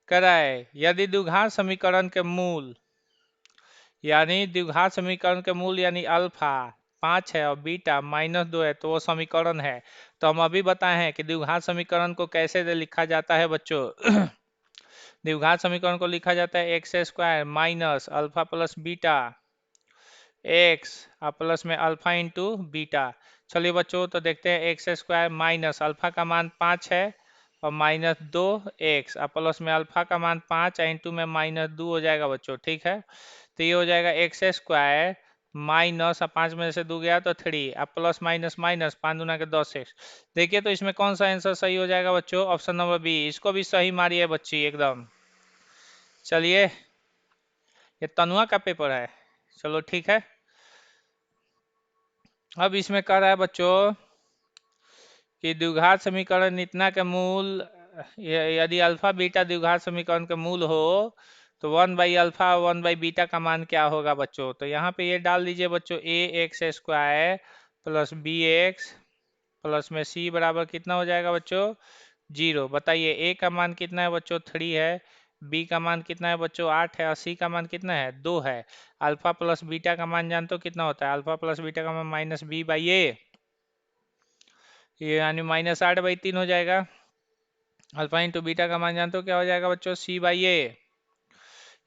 कह रहा है यदि द्विघात समीकरण के मूल यानी द्विघात समीकरण के मूल यानी अल्फा 5 है और बीटा -2 है तो वो समीकरण है। तो हम अभी बताए हैं कि द्विघात समीकरण को कैसे लिखा जाता है बच्चों। द्विघात समीकरण को लिखा जाता है x² minus alpha plus beta x plus में अल्फा इंटू बीटा। चलिए बच्चों, तो देखते हैं x² माइनस अल्फा का मान 5 है और -2x प्लस में अल्फा का मान 5 इंटू में -2 हो जाएगा बच्चों। ठीक है, तो ये हो जाएगा x² माइनस 5 में से 2 गया तो 3 अब प्लस माइनस माइनस 5 दूना के 10x। देखिए तो इसमें कौन सा आंसर सही हो जाएगा बच्चों, ऑप्शन नंबर बी। इसको भी सही मारी है बच्ची एकदम। चलिए, ये तनुआ का पेपर है, चलो ठीक है। अब इसमें कह रहा है बच्चों कि द्विघात समीकरण इतना के मूल यदि अल्फा बीटा द्विघात समीकरण के मूल हो तो 1/अल्फा 1/बीटा का मान क्या होगा बच्चों। तो यहाँ पे ये डाल दीजिए बच्चों ax² प्लस bx प्लस में c बराबर कितना हो जाएगा बच्चों 0। बताइए a का मान कितना है बच्चों 3 है, b का मान कितना है बच्चों 8 है और c का मान कितना है 2 है। अल्फा प्लस बीटा का मान जानते हो कितना होता है, अल्फा प्लस बीटा का मान -b/a, ये यानी -8/3 हो जाएगा। अल्फा इंटू बीटा का मान जानते हो क्या हो जाएगा बच्चों c/a,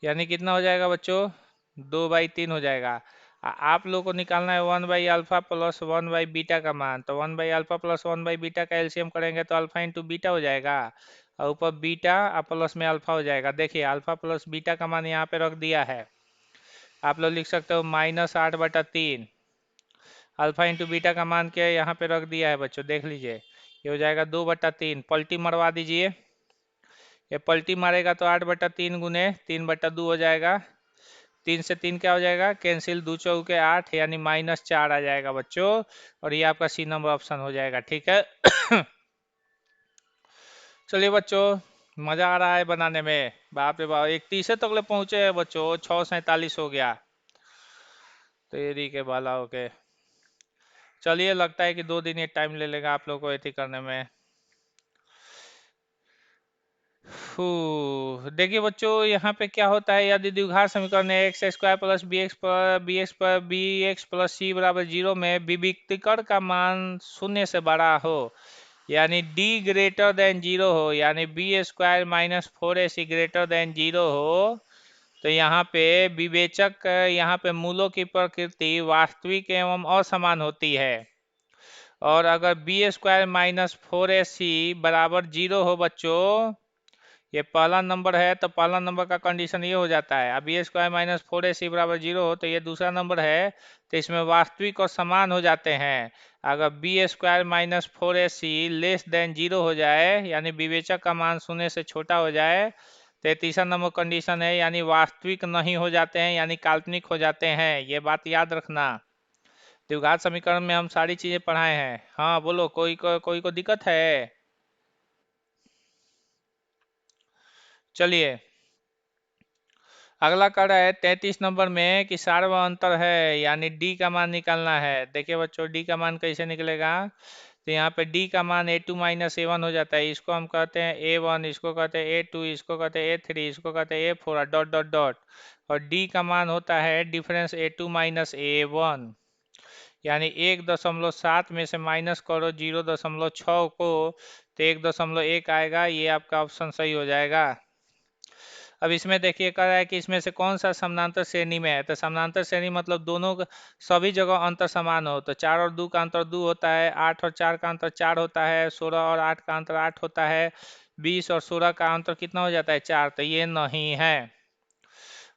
यानी कितना हो जाएगा बच्चों 2/3 हो जाएगा। आप लोग को निकालना है 1/अल्फा प्लस 1/बीटा का मान। तो 1/अल्फा प्लस 1/बीटा का एलसीएम करेंगे तो अल्फा इंटू बीटा हो जाएगा और ऊपर बीटा और प्लस में अल्फा हो जाएगा। देखिए अल्फा प्लस बीटा का मान यहाँ पे रख दिया है, आप लोग लिख सकते हो -8/3। अल्फा इंटू बीटा का मान क्या यहाँ पे रख दिया है बच्चों, देख लीजिए ये हो जाएगा 2/3। पलटी मरवा दीजिए, ये पलटी मारेगा तो 8/3 गुने 3/2 हो जाएगा। 3 से 3 क्या हो जाएगा कैंसिल, 2 चौके 8 यानी -4 आ जाएगा बच्चों। और ये आपका सी नंबर ऑप्शन हो जाएगा। ठीक है। चलिए बच्चों, मजा आ रहा है बनाने में, बाप रे बाप 31 तक ले पहुंचे हैं बच्चों, 6:47 हो गया तेरी के बाला के। चलिए, लगता है कि 2 दिन ये टाइम ले लेगा आप लोग को एथी करने में। देखिए बच्चों, यहाँ पे क्या होता है, यदि द्विघात समीकरण x square plus b x plus c बराबर 0 में विविक्तिकरण का मान 0 से बड़ा हो, यानी d ग्रेटर देन 0 हो, यानी b square minus 4ac greater than 0 हो, तो यहाँ पे विवेचक, यहाँ पे मूलों की प्रकृति वास्तविक एवं असमान होती है। और अगर बी स्क्वायर माइनस 4ac बराबर 0 हो बच्चों, ये पहला नंबर है, तो पहला नंबर का कंडीशन ये हो जाता है। अब बी स्क्वायर माइनस 4ac बराबर 0 हो, तो ये दूसरा नंबर है, तो इसमें वास्तविक और समान हो जाते हैं। अगर b square minus 4ac less than 0 हो जाए, यानी विवेचक का मान 0 से छोटा हो जाए, तो तीसरा नंबर कंडीशन है, यानी वास्तविक नहीं हो जाते हैं, यानी काल्पनिक हो जाते हैं। ये बात याद रखना। द्विघात समीकरण में हम सारी चीजें पढ़ाए हैं। हाँ बोलो, कोई को दिक्कत है? चलिए अगला कर रहा है 33 नंबर में कि सार्वभौम अंतर है, यानी डी का मान निकालना है। देखिए बच्चों, डी का मान कैसे निकलेगा, तो यहाँ पे डी का मान a2 माइनस a1 हो जाता है। इसको हम कहते हैं a1, इसको कहते हैं a2, इसको कहते हैं a3, इसको कहते हैं a4, डॉट डॉट डॉट। और डी का मान होता है डिफरेंस a2 माइनस a1, यानी 1.7 में से माइनस करो 0.6 को, तो 1.1 आएगा। ये आपका ऑप्शन सही हो जाएगा। अब इसमें देखिए कह रहा है कि इसमें से कौन सा समानांतर श्रेणी में है, तो समानांतर श्रेणी मतलब दोनों सभी जगह अंतर समान हो। तो 4 और 2 का अंतर 2 होता है, 8 और 4 का अंतर 4 होता है, 16 और 8 का अंतर 8 होता है, 20 और 16 का अंतर कितना हो जाता है, 4। तो ये नहीं है।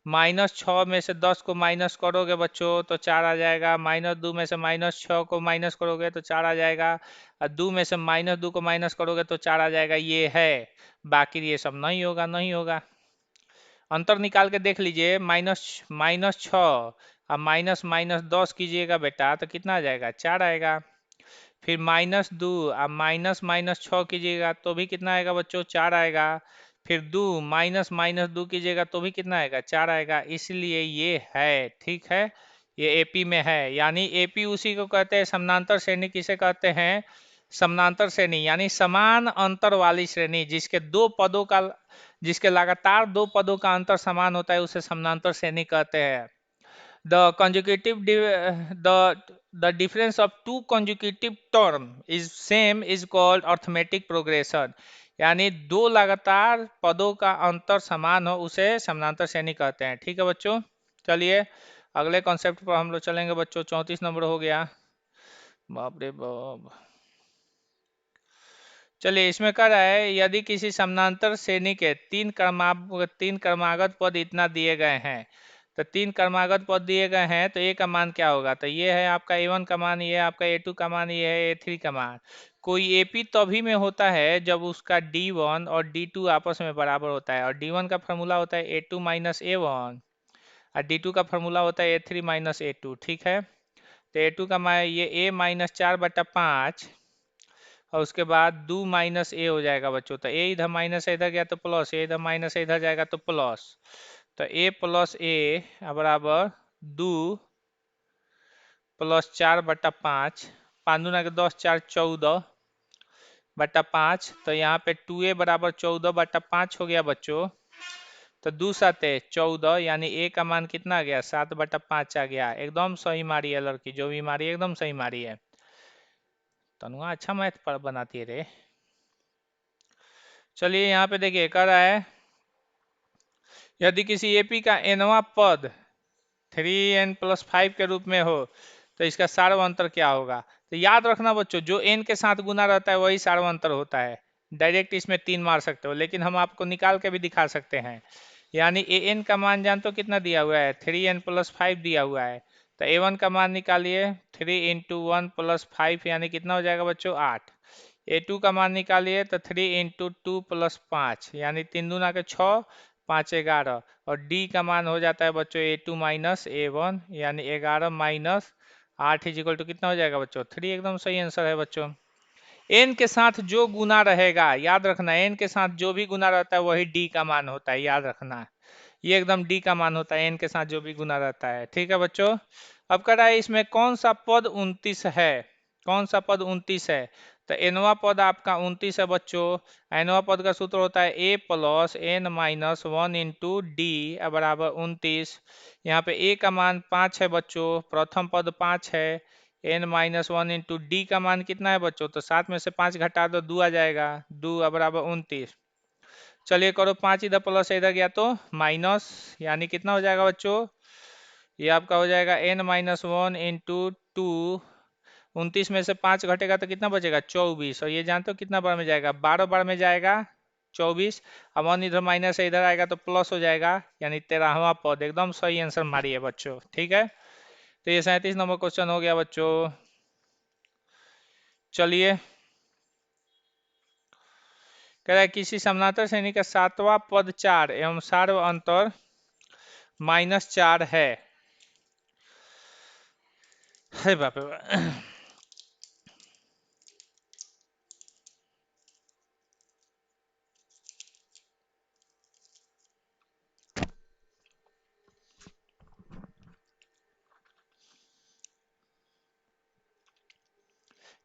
-6 में से 10 को माइनस करोगे बच्चों तो 4 आ जाएगा। -2 में से -6 को माइनस करोगे तो 4 आ जाएगा। और 2 में से -2 को माइनस करोगे तो 4 आ जाएगा। ये है, बाकी ये सब नहीं होगा, नहीं होगा। अंतर निकाल के देख लीजिए, -6 और माइनस माइनस 10 कीजिएगा बेटा तो कितना आ जाएगा, 4 आएगा। फिर -2 और माइनस माइनस 6 कीजिएगा तो भी कितना आएगा बच्चों, 4 आएगा। फिर 2 माइनस माइनस 2 कीजिएगा तो भी कितना आएगा, 4 आएगा। इसलिए ये है, ठीक है, ये एपी में है। यानी एपी उसी को कहते हैं समानांतर श्रेणी। किसे कहते हैं, समानांतर श्रेणी, यानी समान अंतर वाली श्रेणी, जिसके लगातार दो पदों का अंतर समान होता है, उसे समानांतर श्रेणी कहते हैं। The difference of two consecutive term is same is called arithmetic progression, यानी दो लगातार पदों का अंतर समान हो उसे समानांतर श्रेणी कहते हैं। ठीक है बच्चों, चलिए अगले कॉन्सेप्ट पर हम लोग चलेंगे बच्चों। 34 नंबर हो गया, बाप रे बाप। चलिए इसमें कह रहा है यदि किसी समानांतर श्रेणी के तीन क्रमागत पद इतना दिए गए हैं, तो 3 क्रमागत पद दिए गए हैं, तो ए का मान क्या होगा, तो ये है आपका a1 का मान, ये है आपका a2 का मान, ये है a3 का मान। कोई एपी तभी में होता है जब उसका d1 और d2 आपस में बराबर होता है। और d1 का फार्मूला होता है a2 माइनस a1 और d2 का फार्मूला होता है a3 माइनस a2। ठीक है, तो a2 का मान ये a माइनस 4/5 और उसके बाद 2 माइनस ए हो जाएगा बच्चों। तो ए इधर माइनस इधर गया तो प्लस, ए इधर माइनस इधर जाएगा तो प्लस। तो ए प्लस ए बराबर 2 प्लस 4/5, 5 दूना के 10, 4 14/5। तो यहाँ पे 2a बराबर 14/5 हो गया बच्चों। तो 2 7 14, यानी ए का मान कितना आ गया, 7/5 आ गया। एकदम सही मारी है लड़की, जो भी मारी है एकदम सही मारी है। तनुआ अच्छा मैथ पर बनाती है रे। चलिए यहाँ पे देखिए कह रहा है यदि किसी एपी का nवां पद 3n+5 के रूप में हो तो इसका सार्वअंतर क्या होगा। तो याद रखना बच्चों, जो n के साथ गुना रहता है वही सार्वअंतर होता है। डायरेक्ट इसमें 3 मार सकते हो, लेकिन हम आपको निकाल के भी दिखा सकते हैं। यानी an का मान जानते हो कितना दिया हुआ है, 3n+5 दिया हुआ है। तो a1 का मान निकालिए, 3 × 1 + 5 यानी कितना हो जाएगा बच्चों, 8। a2 का मान निकालिए तो 3 × 2 + 5 यानी 3 दूना के 6, 5 11। और d का मान हो जाता है बच्चों a2 माइनस a1 यानी 11 माइनस 8 इक्वल टू कितना हो जाएगा बच्चों, 3। एकदम सही आंसर है बच्चों। n के साथ जो गुना रहेगा, याद रखना, n के साथ जो भी गुना रहता है वही d का मान होता है, याद रखना। ये एकदम d का मान होता है, n के साथ जो भी गुना रहता है। ठीक है बच्चों, अब कह रहा है इसमें कौन सा पद 29 है, कौन सा पद 29 है। तो एनवा पद आपका 29 है बच्चों। एनवा पद का सूत्र होता है a plus n minus one into d बराबर 29। यहाँ पे ए का मान 5 है बच्चों, प्रथम पद 5 है। N minus one into d का मान कितना है बच्चों, तो 7 में से 5 घटा दो, 2 आ जाएगा, 2 बराबर 29। चलिए करो 5 इधर प्लस है, इधर गया तो माइनस, यानी कितना हो जाएगा बच्चों, ये आपका हो जाएगा n minus one into two. 29 में से 5 घटेगा तो कितना बचेगा, 24। और ये जानते हो कितना बार में जाएगा, 12 बार में जाएगा 24। अब वन इधर माइनस है, इधर आएगा तो प्लस हो जाएगा, यानी 13वां पद। एकदम सही आंसर मारिए बच्चों, ठीक है। तो ये 37 नंबर क्वेश्चन हो गया बच्चों। चलिए, कह रहा है किसी समानांतर श्रेणी का 7वां पद 4 एवं सार्व अंतर -4 है। हे बाप रे बाप।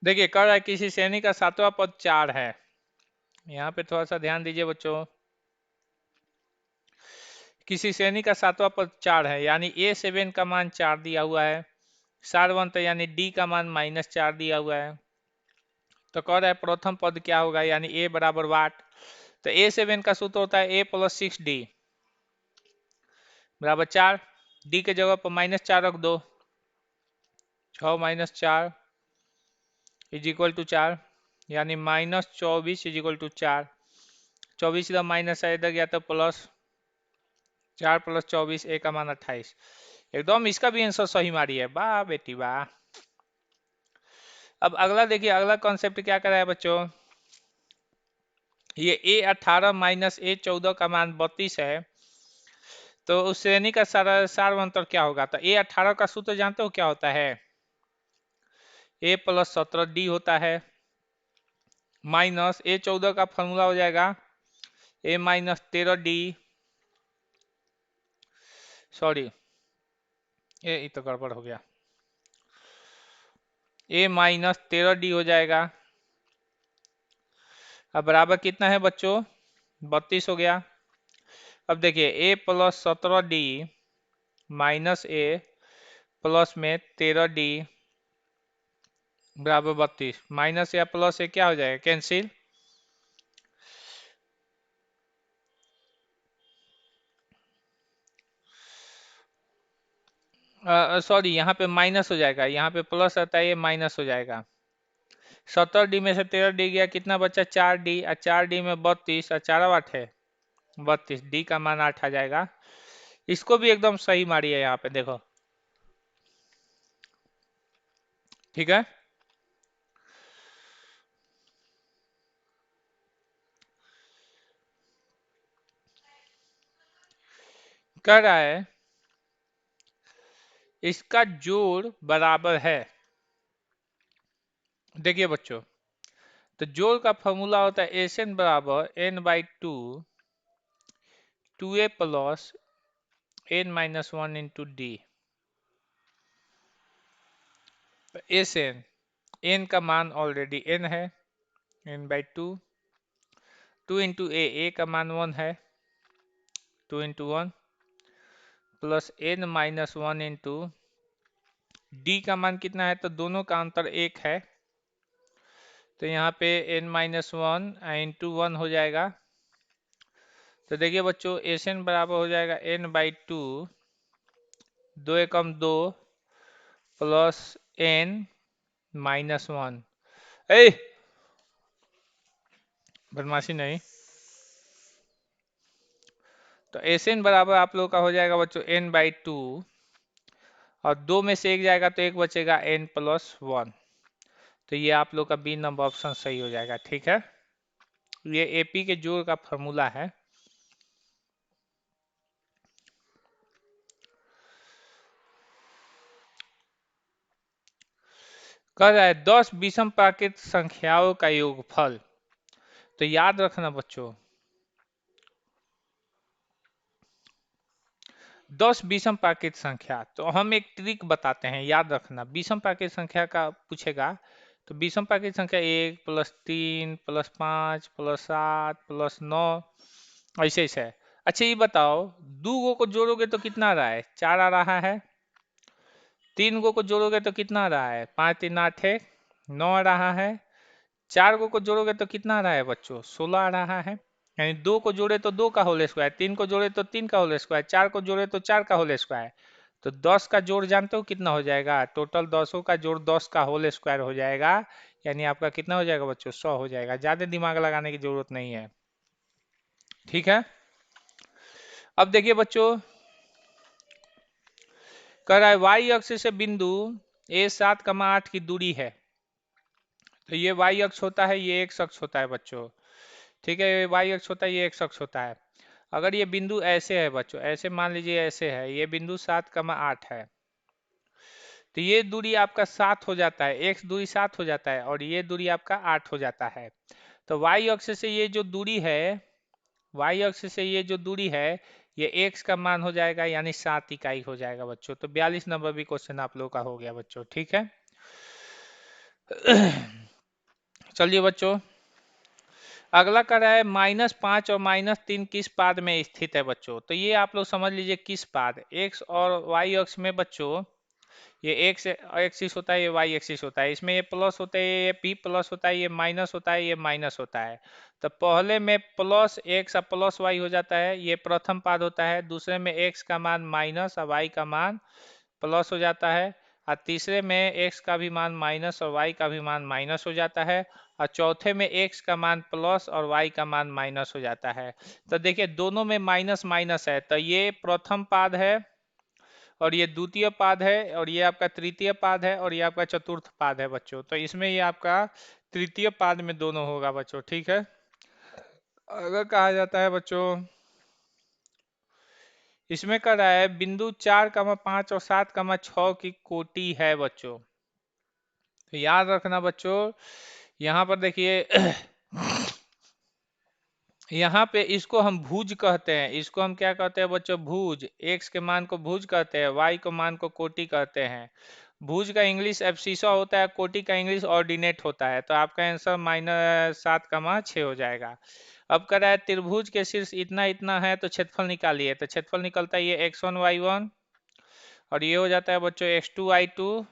देखिए कह रहा है किसी श्रेणी का 7वां पद 4 है। यहाँ पे थोड़ा सा ध्यान दीजिए बच्चों। किसी श्रेणी का 7वां पद 4 है, यानी A7 का मान 4 दिया हुआ है, सारवंत यानी D का मान -4 दिया हुआ है। तो कह रहा है प्रथम पद क्या होगा, यानी A बराबर वाट। तो A7 का सूत्र होता है A प्लस 6D बराबर 4। D के जगह पर -4 रख दो, 6 माइनस 4 इज इक्वल टू 4, यानी -24 इज इक्वल टू 4। 24 इधर माइनस है, इधर गया तो प्लस, 4 प्लस 24, A का मान 28। एकदम इसका भी आंसर सही मारी है, वाह बेटी वाह। अब अगला देखिए, अगला कॉन्सेप्ट क्या कर रहा है बच्चों, ये A18 माइनस A14 का मान 32 है, तो उस श्रेणी का सार्वंतर क्या होगा। तो A18 का सूत्र जानते हो क्या होता है, A प्लस 17D होता है, माइनस A14 का फॉर्मूला हो जाएगा A माइनस 13D, सॉरी ये तो गड़बड़ हो गया, A माइनस 13D हो जाएगा। अब बराबर कितना है बच्चों, 32 हो गया। अब देखिए A plus 17D minus A plus में 13D बराबर 32, माइनस या प्लस से क्या हो जाएगा, कैंसिल। सॉरी यहाँ पे माइनस हो जाएगा, यहाँ पे प्लस आता है, ये माइनस हो जाएगा। 17D में से 13D गया, कितना बचा 4D, और 4D में 32, और 4 8 है 32, D का मान 8 आ जाएगा। इसको भी एकदम सही मारी है यहाँ पे देखो, ठीक है। कह रहा है इसका जोड़ बराबर है। देखिए बच्चों, तो जोड़ का फॉर्मूला होता है एस एन बराबर n/2 2a plus n-1 into d. S n का मान ऑलरेडी n है, n/2, 2 इंटू ए का मान 1 है, 2 into 1 plus n-1 into d का मान कितना है, तो दोनों का अंतर 1 है, तो यहाँ पे n-1 इंटू 1 हो जाएगा। तो देखिए बच्चों एस एन बराबर हो जाएगा n/2, 2 एकम 2 प्लस n-1। ए बदमाशी नहीं। तो एस एन बराबर आप लोग का हो जाएगा बच्चों n/2, और 2 में से 1 जाएगा तो 1 बचेगा n+1। तो ये आप लोग का बी नंबर ऑप्शन सही हो जाएगा, ठीक है। ये एपी के जोड़ का फॉर्मूला है। कह रहा है 10 विषम प्राकृत संख्याओं का योगफल। तो याद रखना बच्चों, 10 विषम प्राकृत संख्या, तो हम एक ट्रिक बताते हैं, याद रखना। विषम प्राकृत संख्या का पूछेगा तो विषमता की संख्या 1 + 3 + 5 + 7 + 9 ऐसे ऐसे है। अच्छा ये बताओ, 2 को जोड़ोगे तो कितना आ रहा है? 4 आ रहा है। 3 को जोड़ोगे तो कितना आ रहा है? 5 3 8 है, 9 आ रहा है। 4 को जोड़ोगे तो कितना आ रहा है बच्चों? 16 आ रहा है। यानी 2 को जोड़े तो 2 का होल स्क्वायर, 3 को जोड़े तो 3 का होल स्क्वायर, 4 को जोड़े तो 4 का होल स्क्वायर। तो 10 का जोड़ जानते हो कितना हो जाएगा? टोटल 10 का जोड़ 10 का होल स्क्वायर हो जाएगा। यानी आपका कितना हो जाएगा बच्चों? 100 हो जाएगा। ज्यादा दिमाग लगाने की जरूरत नहीं है। ठीक है, अब देखिए बच्चों, कह रहा है वाई अक्ष से बिंदु A7, 8 की दूरी है। तो ये वाई अक्ष होता है, ये एक्स अक्ष होता है बच्चों। ठीक है, ये वाई अक्ष होता है, ये एक्स अक्ष होता है। अगर ये बिंदु ऐसे है बच्चों, ऐसे मान लीजिए ऐसे है, ये बिंदु 7, 8 है, तो ये दूरी आपका 7 हो जाता है, एक्स दूरी 7 हो जाता है, और ये दूरी आपका 8 हो जाता है। तो वाई अक्ष से ये जो दूरी है, वाई अक्ष से ये जो दूरी है, ये एक्स का मान हो जाएगा, यानी 7 इकाई हो जाएगा बच्चों। तो 42 नंबर भी क्वेश्चन आप लोग का हो गया बच्चों। ठीक है, चलिए बच्चों, अगला कर रहा है -5 और -3 किस पाद में स्थित है बच्चों? तो ये आप लोग समझ लीजिए किस पाद, एक्स और वाई अक्ष में बच्चों, ये एक्स एक्सिस होता है, ये वाई एक्सिस होता है, इसमें ये प्लस होता है, ये पी प्लस होता है, ये माइनस होता है, ये माइनस होता है। तो पहले में प्लस एक्स और प्लस वाई हो जाता है, ये प्रथम पाद होता है। दूसरे में एक्स का मान माइनस और वाई का मान प्लस हो जाता है, और तीसरे में एक्स का भी मान माइनस और वाई का भी मान माइनस हो जाता है, और चौथे में एक्स का मान प्लस और वाई का मान माइनस हो जाता है। तो देखिए दोनों में माइनस माइनस है, तो ये प्रथम पाद है, और ये द्वितीय पाद है, और ये आपका तृतीय पाद है, और ये आपका चतुर्थ पाद है बच्चों। तो इसमें ये आपका तृतीय पाद में दोनों होगा बच्चों। ठीक है, अगर कहा जाता है बच्चों, इसमें कह रहा है बिंदु 4, 5 और 7, 6 की कोटि है बच्चों। तो याद रखना बच्चों, यहाँ पर देखिए यहाँ पे इसको हम भुज कहते हैं। इसको हम क्या कहते हैं बच्चों? भुज। एक्स के मान को भुज कहते हैं, वाई को मान को कोटि कहते हैं। भुज का इंग्लिश एब्सिसा होता है, कोटि का इंग्लिश ऑर्डिनेट होता है। तो आपका आंसर -7, 6 हो जाएगा। अब कह रहा है त्रिभुज के शीर्ष इतना इतना है, तो क्षेत्रफल निकालिए। तो क्षेत्रफल निकलता है ये x1 y1, और ये हो जाता है बच्चों x2 y2,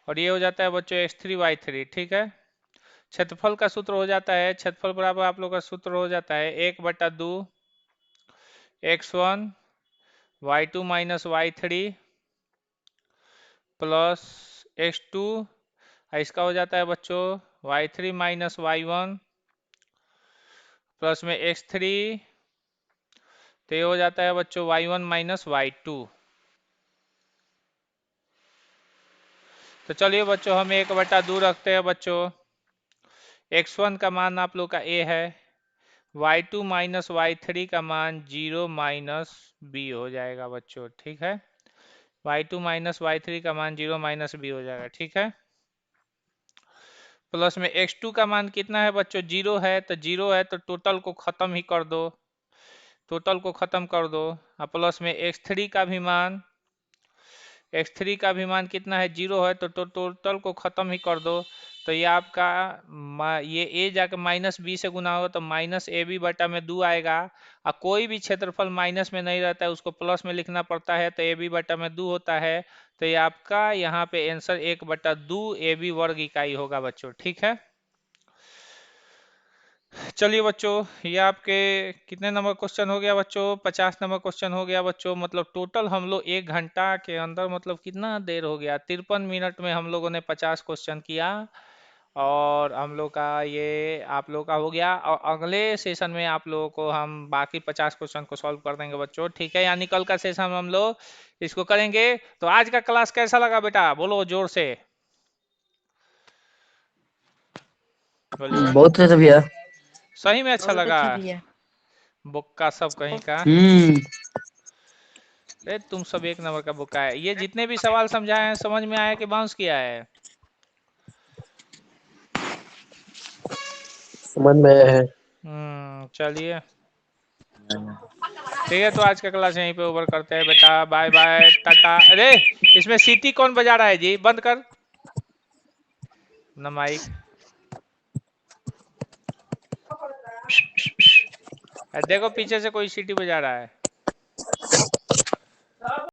और ये हो जाता है बच्चों x3 y3। ठीक है, क्षेत्रफल का सूत्र हो जाता है, क्षेत्रफल बराबर आप लोग का सूत्र हो जाता है 1/2 x1 y2 minus y3 plus x2, इसका हो जाता है बच्चों y3 माइनस y1 प्लस में x3, तो ये हो जाता है बच्चों y1 माइनस y2। तो चलिए बच्चों हम 1/2 रखते हैं बच्चों। x1 का मान आप लोग का a है, y2 माइनस y3 का मान 0 माइनस b हो जाएगा बच्चों। ठीक है, y2 माइनस y3 का मान 0 माइनस b हो जाएगा। ठीक है, प्लस में x2 का मान कितना है बच्चों? 0 है, तो 0 है तो टोटल को खत्म ही कर दो, टोटल को खत्म कर दो। और प्लस में x3 का भी मान, x3 का भी मान कितना है? 0 है, तो टोटल को खत्म ही कर दो। तो ये आपका ये a जाकर माइनस बी से गुना होगा, तो माइनस ए बी बटा में 2 आएगा। और कोई भी क्षेत्रफल माइनस में नहीं रहता है, उसको प्लस में लिखना पड़ता है, तो ए बी बटा में 2 होता है। तो ये आपका यहाँ पे आंसर 1/2 ए बी वर्ग इकाई होगा बच्चों। ठीक है, चलिए बच्चों, ये आपके कितने नंबर क्वेश्चन हो गया बच्चों? 50 नंबर क्वेश्चन हो गया बच्चों। मतलब टोटल हम लोग 1 घंटा के अंदर, मतलब कितना देर हो गया, 53 मिनट में हम लोगों ने 50 क्वेश्चन किया। और हम लोग का ये आप लोग का हो गया, और अगले सेशन में आप लोगों को हम बाकी 50 क्वेश्चन को सॉल्व कर देंगे बच्चों। ठीक है, यानी कल का सेशन में हम लोग इसको करेंगे। तो आज का क्लास कैसा लगा बेटा? बोलो जोर से, बोलिए। बहुत अच्छा भैया। सही में अच्छा बहुत लगा? अच्छा भैया। बुक्का सब कहीं का। हम्म। अरे तुम सब एक नंबर का बुक्का है। ये जितने भी सवाल समझाए हैं समझ में आया कि बाउंस किया है? समझ में आया है। चलिए ठीक है, तो आज का क्लास यहीं पे ओवर करते हैं बेटा। बाय बाय टाटा। अरे इसमें सीटी कौन बजा रहा है जी? बंद कर, ना माइक। देखो पीछे से कोई सीटी बजा रहा है।